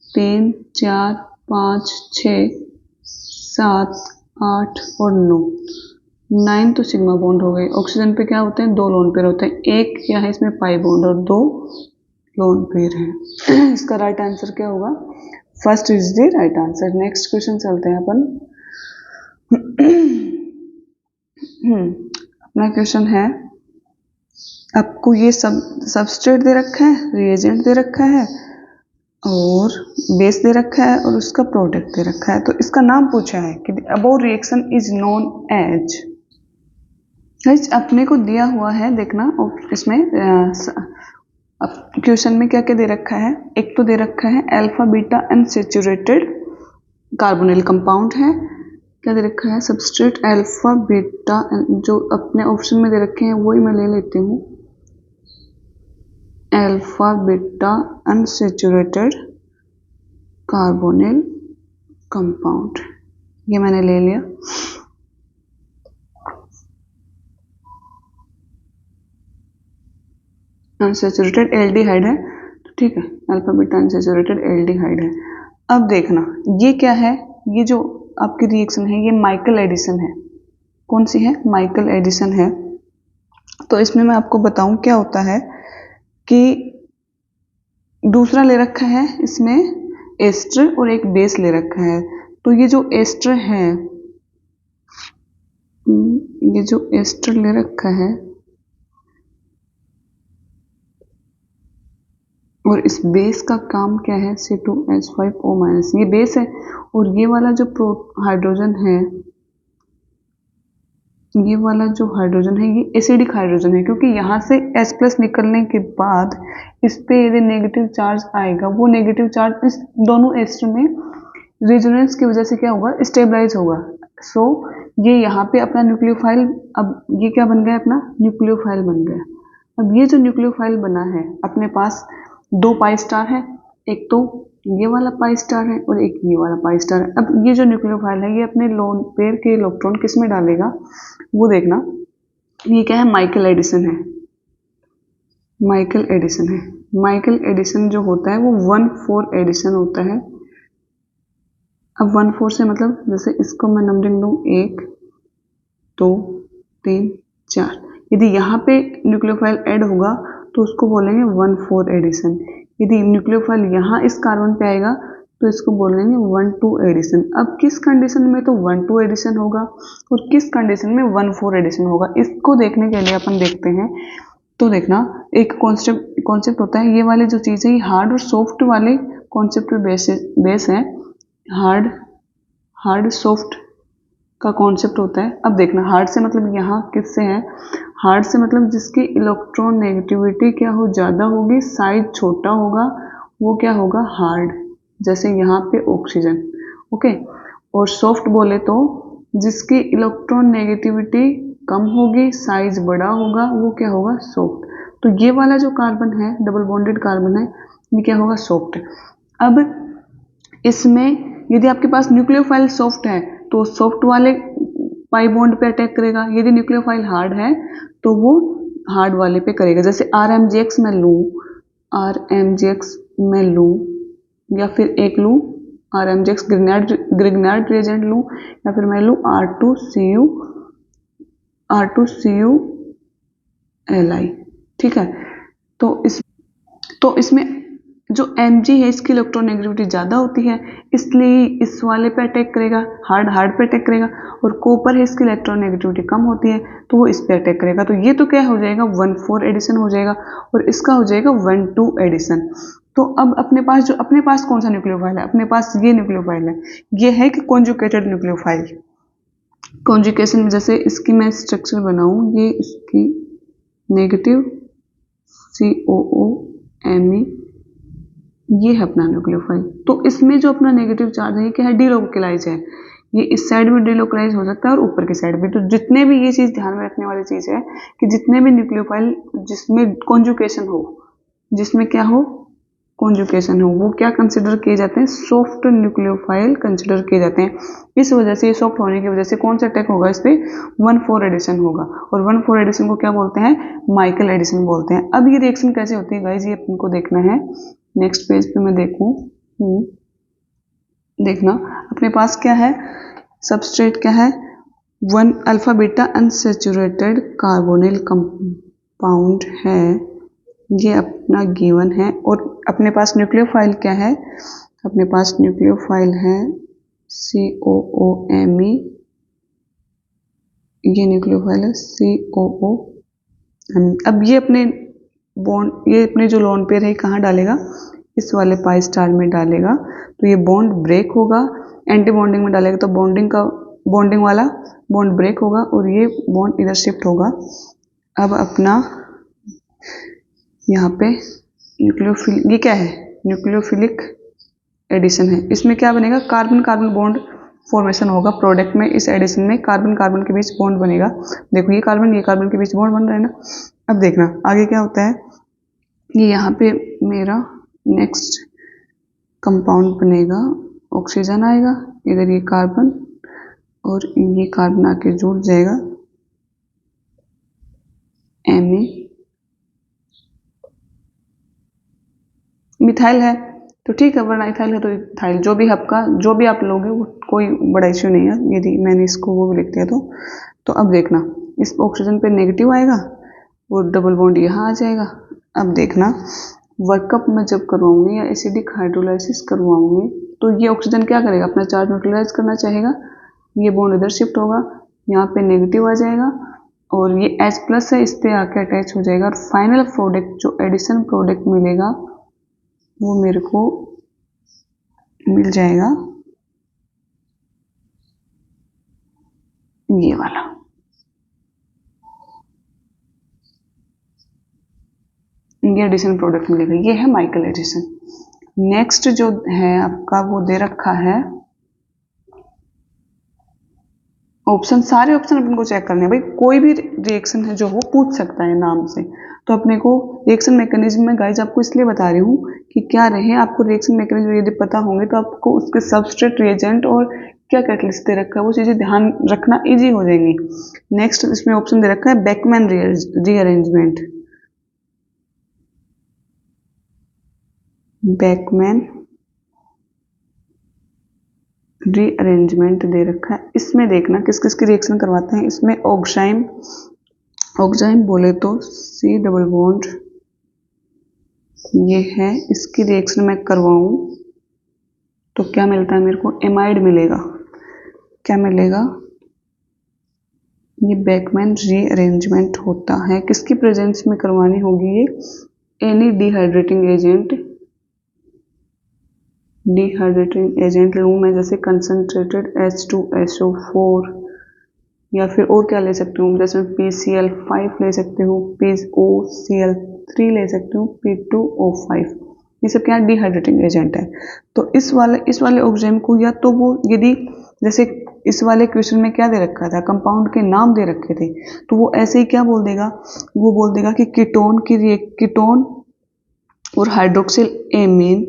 3 4 5 6 7 8 और 9 तो सिग्मा बॉन्ड हो गए। ऑक्सीजन पे क्या होते हैं, 2 लोन पेयर होते हैं, एक क्या है इसमें पाई बॉन्ड और 2 लोन पेयर है। इसका राइट आंसर क्या होगा, first is the right answer. Next question चलते हैं अपन। अपना क्वेश्चन है, आपको ये सबस्ट्रेट दे रखा है, रिएजेंट दे रखा है और बेस दे रखा है और उसका प्रोडक्ट दे रखा है। तो इसका नाम पूछा है कि above reaction is known as. अपने को दिया हुआ है, देखना इसमें क्वेश्चन में क्या क्या दे रखा है। एक तो दे रखा है alpha beta unsaturated carbonyl compound है, क्या दे रखा है, सबस्ट्रेट अल्फा बीटा, जो अपने ऑप्शन में दे रखे हैं वही मैं ले लेती हूँ, alpha beta unsaturated carbonyl compound, ये मैंने ले लिया। अनसैचुरेटेड एल्डिहाइड है, तो ठीक है, अल्फा बीटा अनसैचुरेटेड एल्डिहाइड है। अब देखना ये क्या है, ये जो आपकी रिएक्शन है ये माइकल एडिसन है। कौन सी है, माइकल एडिसन है। तो इसमें मैं आपको बताऊं क्या होता है कि दूसरा ले रखा है इसमें एस्टर और एक बेस ले रखा है। तो ये जो एस्टर है, ये जो एस्टर ले रखा है और इस बेस का काम क्या है, C2H5O-, ये बेस है। और ये वाला जो हाइड्रोजन है, ये वाला जो हाइड्रोजन है ये एसिडिक हाइड्रोजन है, क्योंकि यहाँ से H+ निकलने के बाद इस पे यदि नेगेटिव चार्ज आएगा, वो नेगेटिव चार्ज इस दोनों एस्टर में रेजोनेंस की वजह से क्या होगा, स्टेबलाइज होगा। सो ये यहाँ पे अपना न्यूक्लियोफाइल, अब ये क्या बन गया, अपना न्यूक्लियोफाइल बन गया। अब ये जो न्यूक्लियोफाइल बना है, अपने पास 2 पाई स्टार है, एक तो ये वाला पाई स्टार है और एक ये वाला पाई स्टार है। अब ये जो न्यूक्लियोफाइल है ये अपने लोन पेयर के इलेक्ट्रॉन किस में डालेगा, वो देखना। ये क्या है, माइकल एडिसन है, माइकल एडिसन है। माइकल एडिसन जो होता है वो 1,4 एडिसन होता है। अब 1,4 से मतलब, जैसे इसको मैं नंबरिंग दूं 1 2 3 4, यदि यहाँ पे न्यूक्लियोफाइल ऐड होगा तो उसको बोलेंगे 1,4 एडिशन। यदि न्यूक्लियोफाइल यहाँ इस कार्बन पे आएगा तो इसको बोलेंगे 1,2 एडिशन। अब किस कंडीशन में तो 1,2 एडिशन होगा और किस कंडीशन में 1,4 एडिशन होगा, इसको देखने के लिए अपन देखते हैं। तो देखना, एक कॉन्सेप्ट होता है, ये वाली जो चीज़ है ये हार्ड और सॉफ्ट वाले कॉन्सेप्ट पे बेस है। हार्ड सॉफ्ट का कॉन्सेप्ट होता है। अब देखना, हार्ड से मतलब यहाँ किससे है, हार्ड से मतलब जिसकी इलेक्ट्रॉन नेगेटिविटी क्या हो, ज़्यादा होगी, साइज छोटा होगा, वो क्या होगा, हार्ड। जैसे यहाँ पे ऑक्सीजन, ओके। और सॉफ्ट बोले तो जिसकी इलेक्ट्रॉन नेगेटिविटी कम होगी, साइज बड़ा होगा, वो क्या होगा, सॉफ्ट। तो ये वाला जो कार्बन है, डबल बॉन्डेड कार्बन है, ये क्या होगा, सॉफ्ट। अब इसमें यदि आपके पास न्यूक्लियोफाइल सॉफ्ट है तो सॉफ्ट वाले पाई बॉन्ड पे अटैक करेगा, यदि न्यूक्लियोफाइल हार्ड है तो वो हार्ड वाले पे करेगा। जैसे RMgx में लूँ, RMgx में लूँ, या फिर एक लूँ RMgx ग्रिग्नार्ड रिएजेंट लूँ, या फिर मैं लूँ R2CuLi, ठीक है। तो इसमें जो Mg है इसकी इलेक्ट्रॉन नेगेटिविटी ज़्यादा होती है, इसलिए इस वाले पे अटैक करेगा, हार्ड पे अटैक करेगा। और कॉपर है, इसकी इलेक्ट्रॉन नेगेटिविटी कम होती है तो वो इस पे अटैक करेगा। तो ये तो क्या हो जाएगा, 1,4 एडिशन हो जाएगा और इसका हो जाएगा 1,2 एडिशन। तो अब अपने पास कौन सा न्यूक्लियोफाइल है, अपने पास ये न्यूक्लियोफाइल है, ये है कि कॉन्जुगेटेड न्यूक्लियोफाइल। कॉन्जुगेशन में जैसे इसकी मैं स्ट्रक्चर बनाऊं, ये इसकी नेगेटिव COOMe, ये है अपना न्यूक्लियोफाइल। तो इसमें जो अपना नेगेटिव चार्ज है ये क्या है, डीलोकलाइज है। ये इस साइड भी डीलोकलाइज हो सकता है और ऊपर की साइड भी। तो जितने भी, ये चीज़ ध्यान में रखने वाली चीज़ है कि जितने भी न्यूक्लियोफाइल जिसमें कॉन्जुगेशन हो, जिसमें क्या हो, कॉन्जुगेशन हो, वो क्या कंसिडर किए जाते हैं, सॉफ्ट न्यूक्लियोफाइल कंसिडर किए जाते हैं। इस वजह से, ये सॉफ्ट होने की वजह से कौन सा अटैक होगा, इस पर 1,4 एडिशन होगा। और 1,4 एडिशन को क्या बोलते हैं, माइकल एडिशन बोलते हैं। अब ये रिएक्शन कैसे होती है गाइज, ये अपन को देखना है। नेक्स्ट पेज पे मैं देखूं, देखना अपने पास क्या है, सबस्ट्रेट क्या है, 1 alpha beta unsaturated carbonyl compound है, ये अपना गिवन है। और अपने पास न्यूक्लियोफाइल क्या है, अपने पास न्यूक्लियोफाइल है COOMe, ये न्यूक्लियोफाइल है COO। अब ये अपने बॉन्ड, ये अपने जो लोन पेयर है कहाँ डालेगा, इस वाले पाई स्टार में डालेगा। तो ये बॉन्ड ब्रेक होगा, एंटी बॉन्डिंग में डालेगा तो बॉन्डिंग वाला बॉन्ड ब्रेक होगा और ये बॉन्ड इधर शिफ्ट होगा। अब अपना यहाँ पे न्यूक्लियोफिल, ये क्या है, न्यूक्लियोफिलिक एडिशन है। इसमें क्या बनेगा, कार्बन कार्बन बॉन्ड फॉर्मेशन होगा प्रोडक्ट में। इस एडिशन में कार्बन कार्बन के बीच बॉन्ड बनेगा। देखो ये कार्बन के बीच बॉन्ड बन रहा है ना। अब देखना आगे क्या होता है। ये यहाँ पे मेरा नेक्स्ट कंपाउंड बनेगा, ऑक्सीजन आएगा, इधर ये कार्बन और ये कार्बन आके जुड़ जाएगा Na। मिथाइल है तो ठीक है, वरना इथाइल है तो इथाइल, जो भी आप लोगे वो कोई बड़ा इश्यू नहीं है, यदि मैंने इसको वो भी लिख दिया तो अब देखना इस ऑक्सीजन पे नेगेटिव आएगा और डबल बॉन्ड यहाँ आ जाएगा। अब देखना वर्कअप में जब करवाऊंगी या एसिडिक हाइड्रोलाइसिस करवाऊंगी तो ये ऑक्सीजन क्या करेगा, अपना चार्ज न्यूट्रलाइज करना चाहेगा, ये बॉन्ड इधर शिफ्ट होगा, यहाँ पे नेगेटिव आ जाएगा और ये H+ है, इस पे आके अटैच हो जाएगा और फाइनल प्रोडक्ट जो एडिशन प्रोडक्ट मिलेगा वो मेरे को मिल जाएगा ये वाला। ये एडिशन प्रोडक्ट मिलेगा, ये है माइकल एडिशन। नेक्स्ट जो है आपका वो दे रखा है ऑप्शन, सारे ऑप्शन अपन को चेक करने हैं भाई। कोई भी रिएक्शन है जो वो पूछ सकता है नाम से, तो अपने को रिएक्शन मैकेनिज्म में गाइज आपको इसलिए बता रही हूँ कि क्या रहे, आपको रिएक्शन मैकेनिज्म यदि पता होंगे तो आपको उसके सबस्ट्रेट रिएजेंट और क्या कैटलिस्ट दे रखा है वो चीजें ध्यान रखना इजी हो जाएंगी। नेक्स्ट इसमें ऑप्शन दे रखा है बेकमैन रीअरेंजमेंट, बेकमैन रीअरेंजमेंट दे रखा है। इसमें देखना किस किस की रिएक्शन करवाते हैं। इसमें ऑक्साइम बोले तो C डबल बॉन्ड ये है, इसकी रिएक्शन मैं करवाऊं तो क्या मिलता है मेरे को, एमाइड मिलेगा। क्या मिलेगा, ये बेकमैन रीअरेंजमेंट होता है। किसकी प्रेजेंस में करवानी होगी ये, एनी डिहाइड्रेटिंग एजेंट लूँ मैं, जैसे कंसंट्रेटेड H2SO4 या फिर और क्या ले सकती हूँ, जैसे PCl5 ले सकती हूँ, POCl3 ले सकती हूँ, P2O5, ये सब क्या डिहाइड्रेटिंग एजेंट है। तो इस वाले ऑक्सीजन को या तो वो यदि जैसे इस वाले क्वेश्चन में क्या दे रखा था, कंपाउंड के नाम दे रखे थे, तो वो ऐसे ही क्या बोल देगा, वो बोल देगा कि कीटोन और हाइड्रोक्सिल एमीन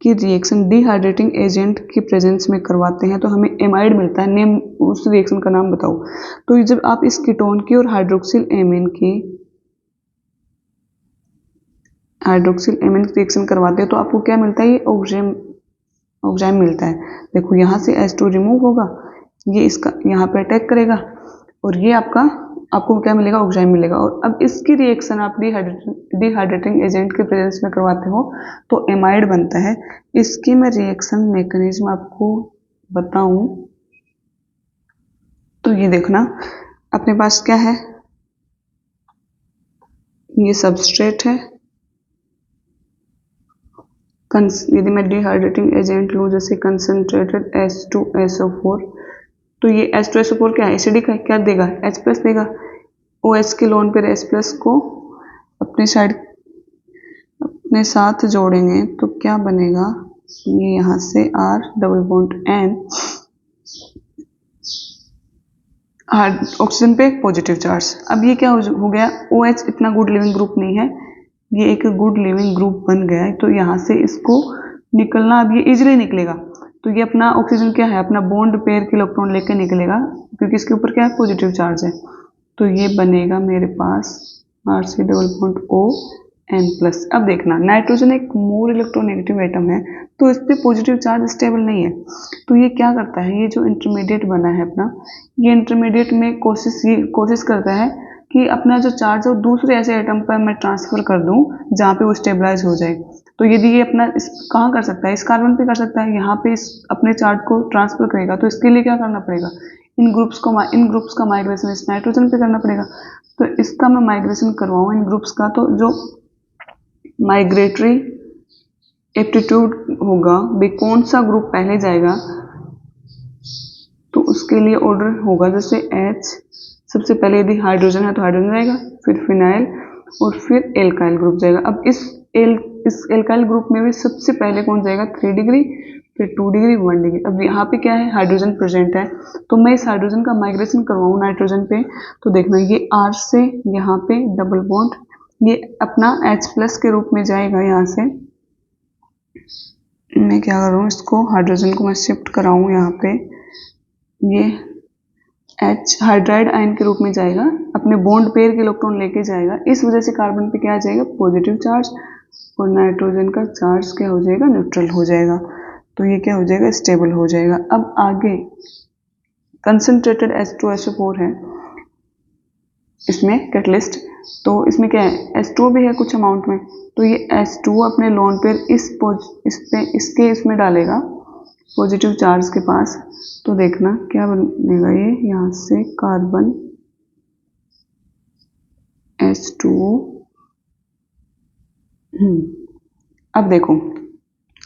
की रिएक्शन डिहाइड्रेटिंग एजेंट की प्रेजेंस में करवाते हैं तो हमें एमाइड मिलता है। नेम उस रिएक्शन का नाम बताओ। तो जब आप इस कीटोन की और हाइड्रोक्सिल एमीन की रिएक्शन करवाते हैं तो आपको क्या मिलता है, ये ऑक्साइम मिलता है। देखो यहाँ से H2 रिमूव होगा, ये इसका यहाँ पे अटैक करेगा और ये आपको क्या मिलेगा, ऑक्साइम मिलेगा। और अब इसकी रिएक्शन आप डिहाइड्रेटिंग एजेंट के प्रेजेंस में करवाते हो तो एमाइड बनता है। इसकी मैं रिएक्शन मैकेनिज्म आपको बताऊं तो ये देखना अपने पास क्या है, ये सबस्ट्रेट है, यदि मैं डिहाइड्रेटिंग एजेंट लूँ जैसे कंसंट्रेटेड H2SO4 तो ये H2SO4 क्या है, एसिडिक है, क्या देगा, H+ देगा। OH के लोन पर H+ को अपने साथ जोड़ेंगे तो क्या बनेगा, ये यहाँ से R double bond N, oxygen पे पॉजिटिव चार्ज। अब ये क्या हो गया, OH इतना गुड लिविंग ग्रुप नहीं है, ये एक गुड लिविंग ग्रुप बन गया है। तो यहाँ से इसको निकलना अब ये इजीली निकलेगा। तो ये अपना ऑक्सीजन क्या है, अपना बॉन्ड पेयर के इलेक्ट्रॉन लेकर निकलेगा क्योंकि इसके ऊपर क्या है, पॉजिटिव चार्ज है। तो ये बनेगा मेरे पास RC डबल बॉन्ड ON+। अब देखना नाइट्रोजन एक मोर इलेक्ट्रोनेगेटिव एटम है तो इस पर पॉजिटिव चार्ज स्टेबल नहीं है। तो ये क्या करता है, ये जो इंटरमीडिएट बना है अपना, ये इंटरमीडिएट में कोशिश करता है कि अपना जो चार्ज है वो दूसरे ऐसे एटम पर मैं ट्रांसफर कर दूं जहाँ पे वो स्टेबलाइज हो जाए। तो यदि ये अपना कहाँ कर सकता है, इस कार्बन पे कर सकता है, यहाँ पे इस अपने चार्ज को ट्रांसफर करेगा। तो इसके लिए क्या करना पड़ेगा, इन ग्रुप्स का माइग्रेशन इस नाइट्रोजन पे करना पड़ेगा। तो इसका मैं माइग्रेशन करवाऊँ इन ग्रुप्स का, तो जो माइग्रेटरी एप्टीट्यूड होगा भाई कौन सा ग्रुप पहले जाएगा, तो उसके लिए ऑर्डर होगा जैसे H सबसे पहले, यदि हाइड्रोजन है तो हाइड्रोजन जाएगा, फिर फिनाइल और फिर एल्काइल ग्रुप जाएगा। अब इस एल्काइल ग्रुप में भी सबसे पहले कौन जाएगा, 3 डिग्री, फिर 2 डिग्री, 1 डिग्री। अब यहाँ पे क्या है, हाइड्रोजन प्रेजेंट है, तो मैं इस हाइड्रोजन का माइग्रेशन करवाऊँ नाइट्रोजन पे, तो देखना ये R से यहाँ पे डबल बॉन्ड, ये अपना H+ के रूप में जाएगा। यहाँ से मैं क्या करूँ, इसको हाइड्रोजन को मैं शिफ्ट कराऊँ यहाँ पे, ये H हाइड्राइड आयन के रूप में जाएगा, अपने बॉन्ड पेयर के इलेक्ट्रॉन लेके जाएगा। इस वजह से कार्बन पे क्या आ जाएगा, पॉजिटिव चार्ज, और नाइट्रोजन का चार्ज क्या हो जाएगा, न्यूट्रल हो जाएगा। तो ये क्या हो जाएगा, स्टेबल हो जाएगा। अब आगे कंसंट्रेटेड H2SO4 है इसमें कैटलिस्ट, तो इसमें क्या है, H2O भी है कुछ अमाउंट में, तो ये H2O अपने लोन पेयर इसमें डालेगा पॉजिटिव चार्ज के पास। तो देखना क्या बनेगा, ये यहाँ से कार्बन H2O। अब देखो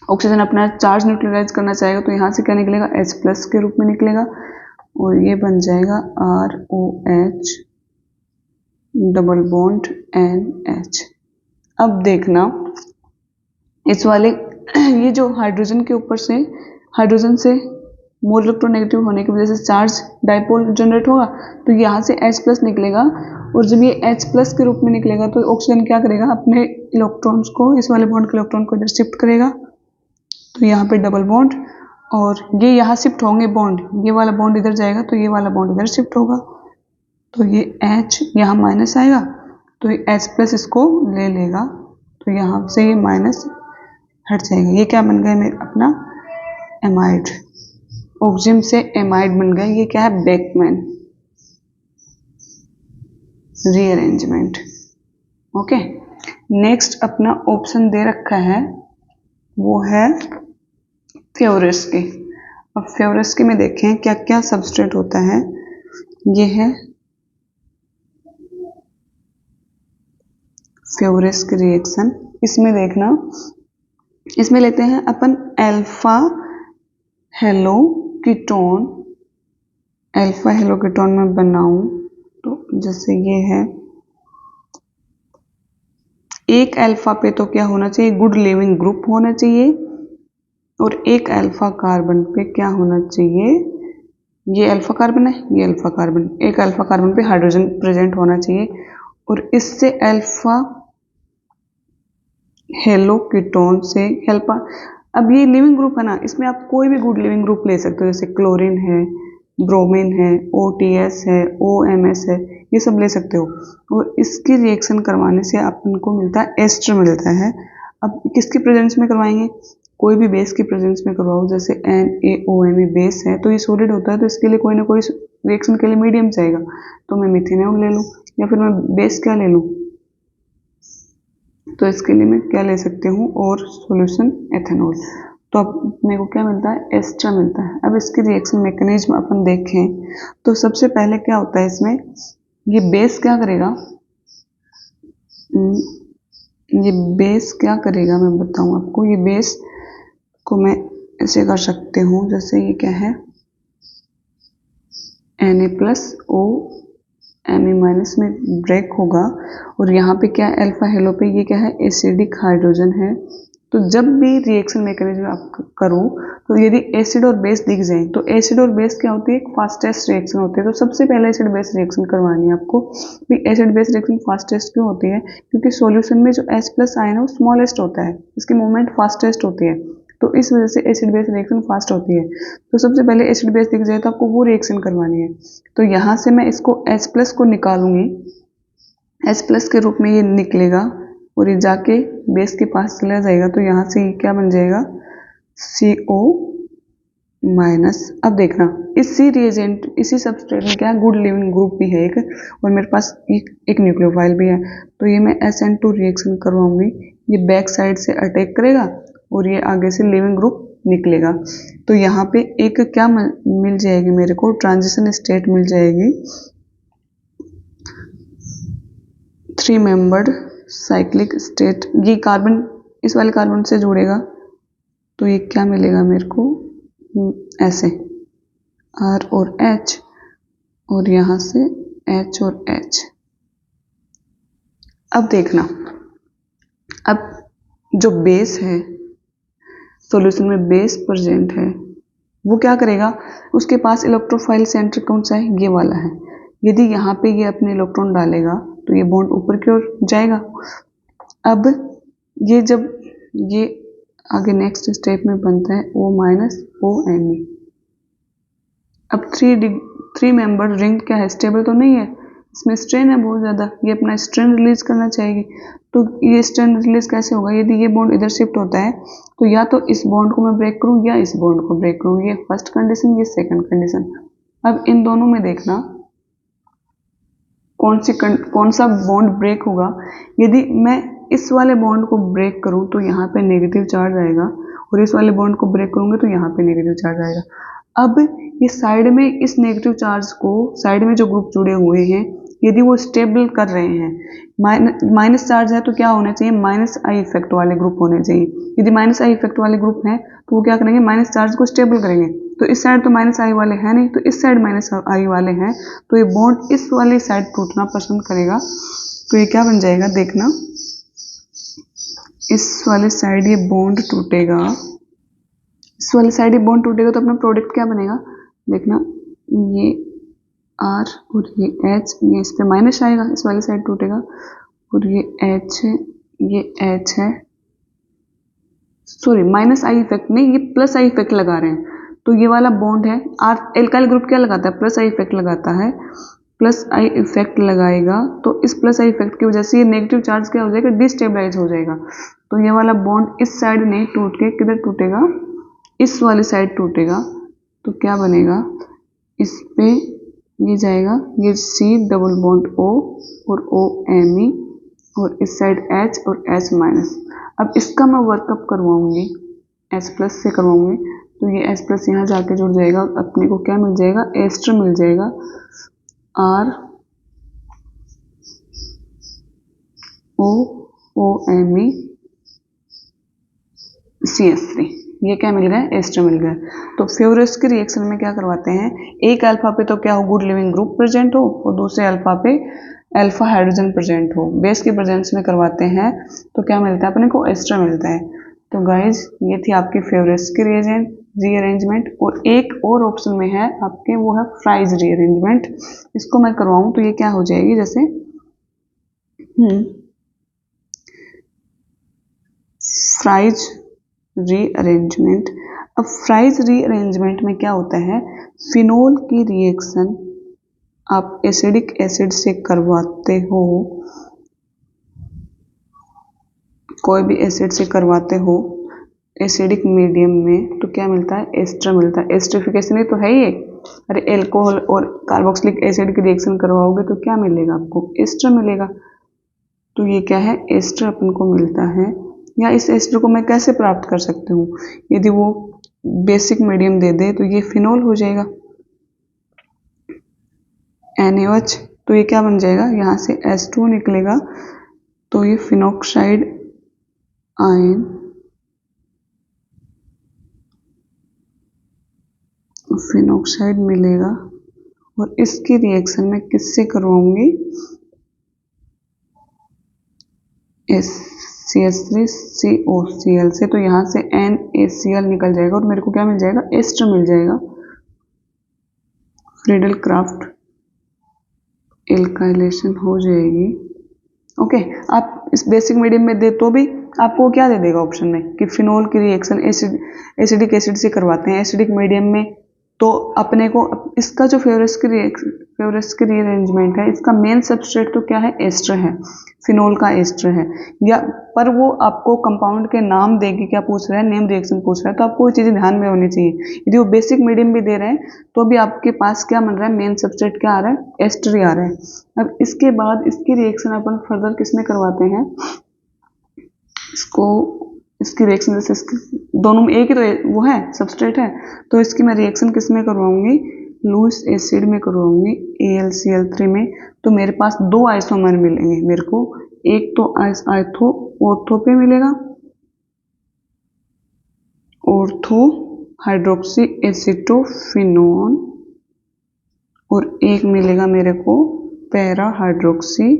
ऑक्सीजन अपना चार्ज न्यूट्रलाइज करना चाहेगा, तो यहाँ से क्या निकलेगा, H+ के रूप में निकलेगा, और ये बन जाएगा ROH डबल बॉन्ड NH। अब देखना इस वाले ये जो हाइड्रोजन के ऊपर से, हाइड्रोजन से मोल इलेक्ट्रोनेगेटिव होने की वजह से चार्ज डाइपोल जनरेट होगा, तो यहाँ से H+ निकलेगा, और जब ये H+ के रूप में निकलेगा तो ऑक्सीजन क्या करेगा, अपने इलेक्ट्रॉन्स को, इस वाले बॉन्ड के इलेक्ट्रॉन को इधर शिफ्ट करेगा, तो यहाँ पे डबल बॉन्ड, और ये यहाँ शिफ्ट होंगे बॉन्ड, ये वाला बॉन्ड इधर जाएगा तो ये वाला बॉन्ड इधर शिफ्ट होगा, तो ये H यहाँ माइनस आएगा, तो ये H+ इसको ले लेगा, तो यहाँ से ये माइनस हट जाएगा। ये क्या बन गया मेरा अपना एमाइड, ऑक्जिम से एमाइड बन गया। ये क्या है, बेकमैन रीअरेंजमेंट। ओके, नेक्स्ट अपना ऑप्शन दे रखा है वो है फ्योरेस्की। अब फ्योरेस्की में देखें क्या क्या सबस्ट्रेट होता है। ये है फ्योरेस्की रिएक्शन, इसमें देखना, इसमें लेते हैं अपन अल्फा हेलोकीटोन, अल्फा हेलोकीटोन में बनाऊं तो जैसे ये है, एक अल्फा पे तो क्या होना चाहिए, गुड लिविंग ग्रुप होना चाहिए, और एक अल्फा कार्बन पे क्या होना चाहिए, ये अल्फा कार्बन है, ये अल्फा कार्बन, एक अल्फा कार्बन पे हाइड्रोजन प्रेजेंट होना चाहिए, और इससे अल्फा हेलोकीटोन से अल्फा। अब ये लिविंग ग्रुप है ना, इसमें आप कोई भी गुड लिविंग ग्रुप ले सकते हो, जैसे क्लोरीन है, ब्रोमीन है, OTS है, OMS है, ये सब ले सकते हो, और इसकी रिएक्शन करवाने से अपन को मिलता है एस्टर मिलता है। अब किसकी प्रेजेंस में करवाएंगे, कोई भी बेस की प्रेजेंस में करवाओ, जैसे NaOMe बेस है तो ये सॉलिड होता है, तो इसके लिए कोई ना कोई रिएक्शन के लिए मीडियम चाहिएगा, तो मैं मिथेनॉल ले लूँ, या फिर मैं बेस क्या ले लूँ, तो इसके लिए मैं क्या ले सकती हूँ, और सॉल्यूशन एथेनॉल। तो अब मेरे को क्या मिलता है, एस्टर मिलता है। अब इसकी रिएक्शन मैकेनिज्म अपन देखें तो सबसे पहले क्या होता है इसमें, ये बेस क्या करेगा, ये बेस क्या करेगा मैं बताऊँ आपको। ये बेस को मैं ऐसे कर सकते हूँ, जैसे ये क्या है, Na+O Me- में ब्रेक होगा, और यहाँ पे क्या है, अल्फा हेलो पे ये क्या है, एसिडिक हाइड्रोजन है। तो जब भी रिएक्शन मैकेनिज्म आप करो, तो यदि एसिड और बेस दिख जाए, तो एसिड और बेस क्या होती है, एक फास्टेस्ट रिएक्शन होती है, तो सबसे पहले एसिड बेस रिएक्शन करवानी है आपको। भी एसिड बेस रिएक्शन फास्टेस्ट क्यों होती है, क्योंकि सॉल्यूशन में जो H+ आयन है वो स्मॉलेस्ट होता है, इसकी मूवमेंट फास्टेस्ट होती है, तो इस वजह से एसिड बेस रिएक्शन फास्ट होती है। तो सबसे पहले एसिड बेस दिख जाए तो आपको वो रिएक्शन करवानी है। तो यहाँ से मैं इसको H+ को निकालूंगी, H+ के रूप में ये निकलेगा, और ये जाके बेस के पास चला जाएगा, तो यहाँ से ये क्या बन जाएगा, CO-। अब देखना इसी रिएजेंट, इसी सबस्ट्रेट में क्या है, गुड लिविंग ग्रुप भी है एक, और मेरे पास एक न्यूक्लियोफाइल भी है, तो ये मैं SN2 रिएक्शन करवाऊंगी, ये बैक साइड से अटैक करेगा, और ये आगे से लिविंग ग्रुप निकलेगा। तो यहाँ पे एक क्या मिल जाएगी मेरे को, ट्रांजिशन स्टेट मिल जाएगी, 3 मेंबर्ड साइक्लिक स्टेट। ये कार्बन इस वाले कार्बन से जुड़ेगा, तो ये क्या मिलेगा मेरे को, ऐसे R और H, और यहाँ से H और H, अब देखना, अब जो बेस है, सॉल्यूशन में बेस प्रेजेंट है, वो क्या करेगा, उसके पास इलेक्ट्रोफाइल सेंटर कौन सा है, ये वाला है। यदि यहाँ पे ये अपने इलेक्ट्रॉन डालेगा तो ये बॉन्ड ऊपर की ओर जाएगा। अब ये जब ये आगे नेक्स्ट स्टेप में बनता है O माइनस O Ne। अब थ्री मेंबर रिंग क्या है, स्टेबल तो नहीं है, इसमें स्ट्रेन है बहुत ज़्यादा, ये अपना स्ट्रेन रिलीज करना चाहेगी। तो ये स्ट्रेन रिलीज कैसे होगा, यदि ये बॉन्ड इधर शिफ्ट होता है तो या तो इस बॉन्ड को मैं ब्रेक करूँ या इस बॉन्ड को ब्रेक करूँ, ये फर्स्ट कंडीशन, ये सेकंड कंडीशन। अब इन दोनों में देखना कौन सा बॉन्ड ब्रेक होगा। यदि मैं इस वाले बॉन्ड को ब्रेक करूं तो यहाँ पे नेगेटिव चार्ज आएगा, और इस वाले बॉन्ड को ब्रेक करूंगे तो यहाँ पे नेगेटिव चार्ज आएगा। अब ये साइड में इस नेगेटिव चार्ज को, साइड में जो ग्रुप जुड़े हुए हैं, यदि वो स्टेबल कर रहे हैं, माइनस चार्ज है तो क्या होना चाहिए, माइनस आई इफेक्ट वाले ग्रुप होने चाहिए। यदि माइनस आई इफेक्ट वाले ग्रुप हैं तो वो क्या करेंगे, माइनस चार्ज को स्टेबल करेंगे। तो इस साइड तो माइनस आई वाले हैं नहीं, तो इस साइड माइनस आई वाले हैं, तो ये बॉन्ड इस वाली साइड टूटना पसंद करेगा। तो ये क्या बन जाएगा, देखना, इस वाली साइड ये बॉन्ड टूटेगा, इस वाली साइड ये बॉन्ड टूटेगा तो अपना प्रोडक्ट क्या बनेगा, देखना, ये R और ये H, ये इस पे माइनस आएगा, इस वाली साइड टूटेगा, और ये H है, ये H है, सॉरी माइनस आई इफेक्ट नहीं, ये प्लस आई इफेक्ट लगा रहे हैं। तो ये वाला बॉन्ड है आर, एल्काइल ग्रुप क्या लगाता है, प्लस आई इफेक्ट लगाता है, प्लस आई इफेक्ट लगाएगा, तो इस प्लस आई इफेक्ट की वजह से ये नेगेटिव चार्ज क्या हो जाएगा, डिस्टेबलाइज हो जाएगा। तो ये वाला बॉन्ड इस साइड नहीं टूट के किधर टूटेगा, इस वाली साइड टूटेगा। तो क्या बनेगा, इस पे ये जाएगा, ये C डबल बॉन्ड O और O Me, और इस साइड H और H माइनस। अब इसका मैं वर्कअप करवाऊंगी, H प्लस से करवाऊंगी, तो ये H प्लस यहाँ जाके जुड़ जाएगा, अपने को क्या मिल जाएगा, एस्टर मिल जाएगा, R O O Me CS3, ये क्या मिल गया, एस्टर मिल गया। तो फ्यूरस के रिएक्शन में क्या करवाते हैं, एक अल्फा पे तो क्या हो, गुड लिविंग ग्रुप प्रेजेंट हो, और दूसरे अल्फा पे अल्फा हाइड्रोजन प्रेजेंट हो, बेस के प्रेजेंस में करवाते हैं तो क्या मिलता है अपने को, एस्टर मिलता है। तो गाइज ये थी आपकी फ्यूरस की रीअरेंजमेंट, और एक और ऑप्शन में है आपके, वो है फ्राइज रीअरेंजमेंट। इसको मैं करवाऊं तो ये क्या हो जाएगी, जैसे फ्राइज रीअरेंजमेंट। अब फ्राइज रीअरेंजमेंट में क्या होता है, फिनोल की रिएक्शन आप एसिडिक एसिड से करवाते हो, कोई भी एसिड से करवाते हो एसिडिक मीडियम में, तो क्या मिलता है, एस्टर मिलता है। एस्टरिफिकेशन ही तो है ये, अरे एल्कोहल और कार्बोक्सिलिक एसिड की रिएक्शन करवाओगे तो क्या मिलेगा आपको, एस्टर मिलेगा। तो ये क्या है, एस्टर अपन को मिलता है। या इस एस्टर को मैं कैसे प्राप्त कर सकती हूँ, यदि वो बेसिक मीडियम दे दे तो ये फिनोल हो जाएगा, NaOH। तो ये क्या बन जाएगा, यहाँ से H2 निकलेगा, तो ये फिनोक्साइड आयन, फिनोक्साइड मिलेगा, और इसकी रिएक्शन में किससे करवाऊंगी, CH3COCl से। तो यहाँ से NaCl निकल जाएगा और मेरे को क्या मिल जाएगा, एस्टर मिल जाएगा। फ्रीडल क्राफ्ट एल्काइलेशन हो जाएगी। ओके, आप इस बेसिक मीडियम में दे तो भी आपको क्या दे देगा ऑप्शन में, कि फिनोल की रिएक्शन एसिडिक एसिड से करवाते हैं एसिडिक मीडियम में, तो अपने को इसका जो फ्यूरस की रीअरेंजमेंट है, इसका मेन सबस्ट्रेट तो क्या है, एस्टर है, फिनोल का एस्टर है। या पर वो आपको कंपाउंड के नाम देगी, क्या पूछ रहा है, नेम रिएक्शन पूछ रहा है, तो आपको वो चीज़ें ध्यान में होनी चाहिए। यदि वो बेसिक मीडियम भी दे रहे हैं तो भी आपके पास क्या बन रहा है, मेन सबस्ट्रेट क्या आ रहा है, एस्टर ही आ रहा है। अब इसके बाद इसकी रिएक्शन अपन फर्दर किसमें करवाते हैं, इसको, इसकी रिएक्शन जैसे दोनों में एक ही तो वो है सबस्ट्रेट है, तो इसकी मैं रिएक्शन किस में करवाऊंगी, लुईस एसिड में करवाऊंगी, AlCl3 में। तो मेरे पास दो आइसोमर मिलेंगे मेरे को, एक तो ऑर्थो पे मिलेगा, ऑर्थो हाइड्रोक्सी एसिटोफिनोन, और एक मिलेगा मेरे को para hydroxy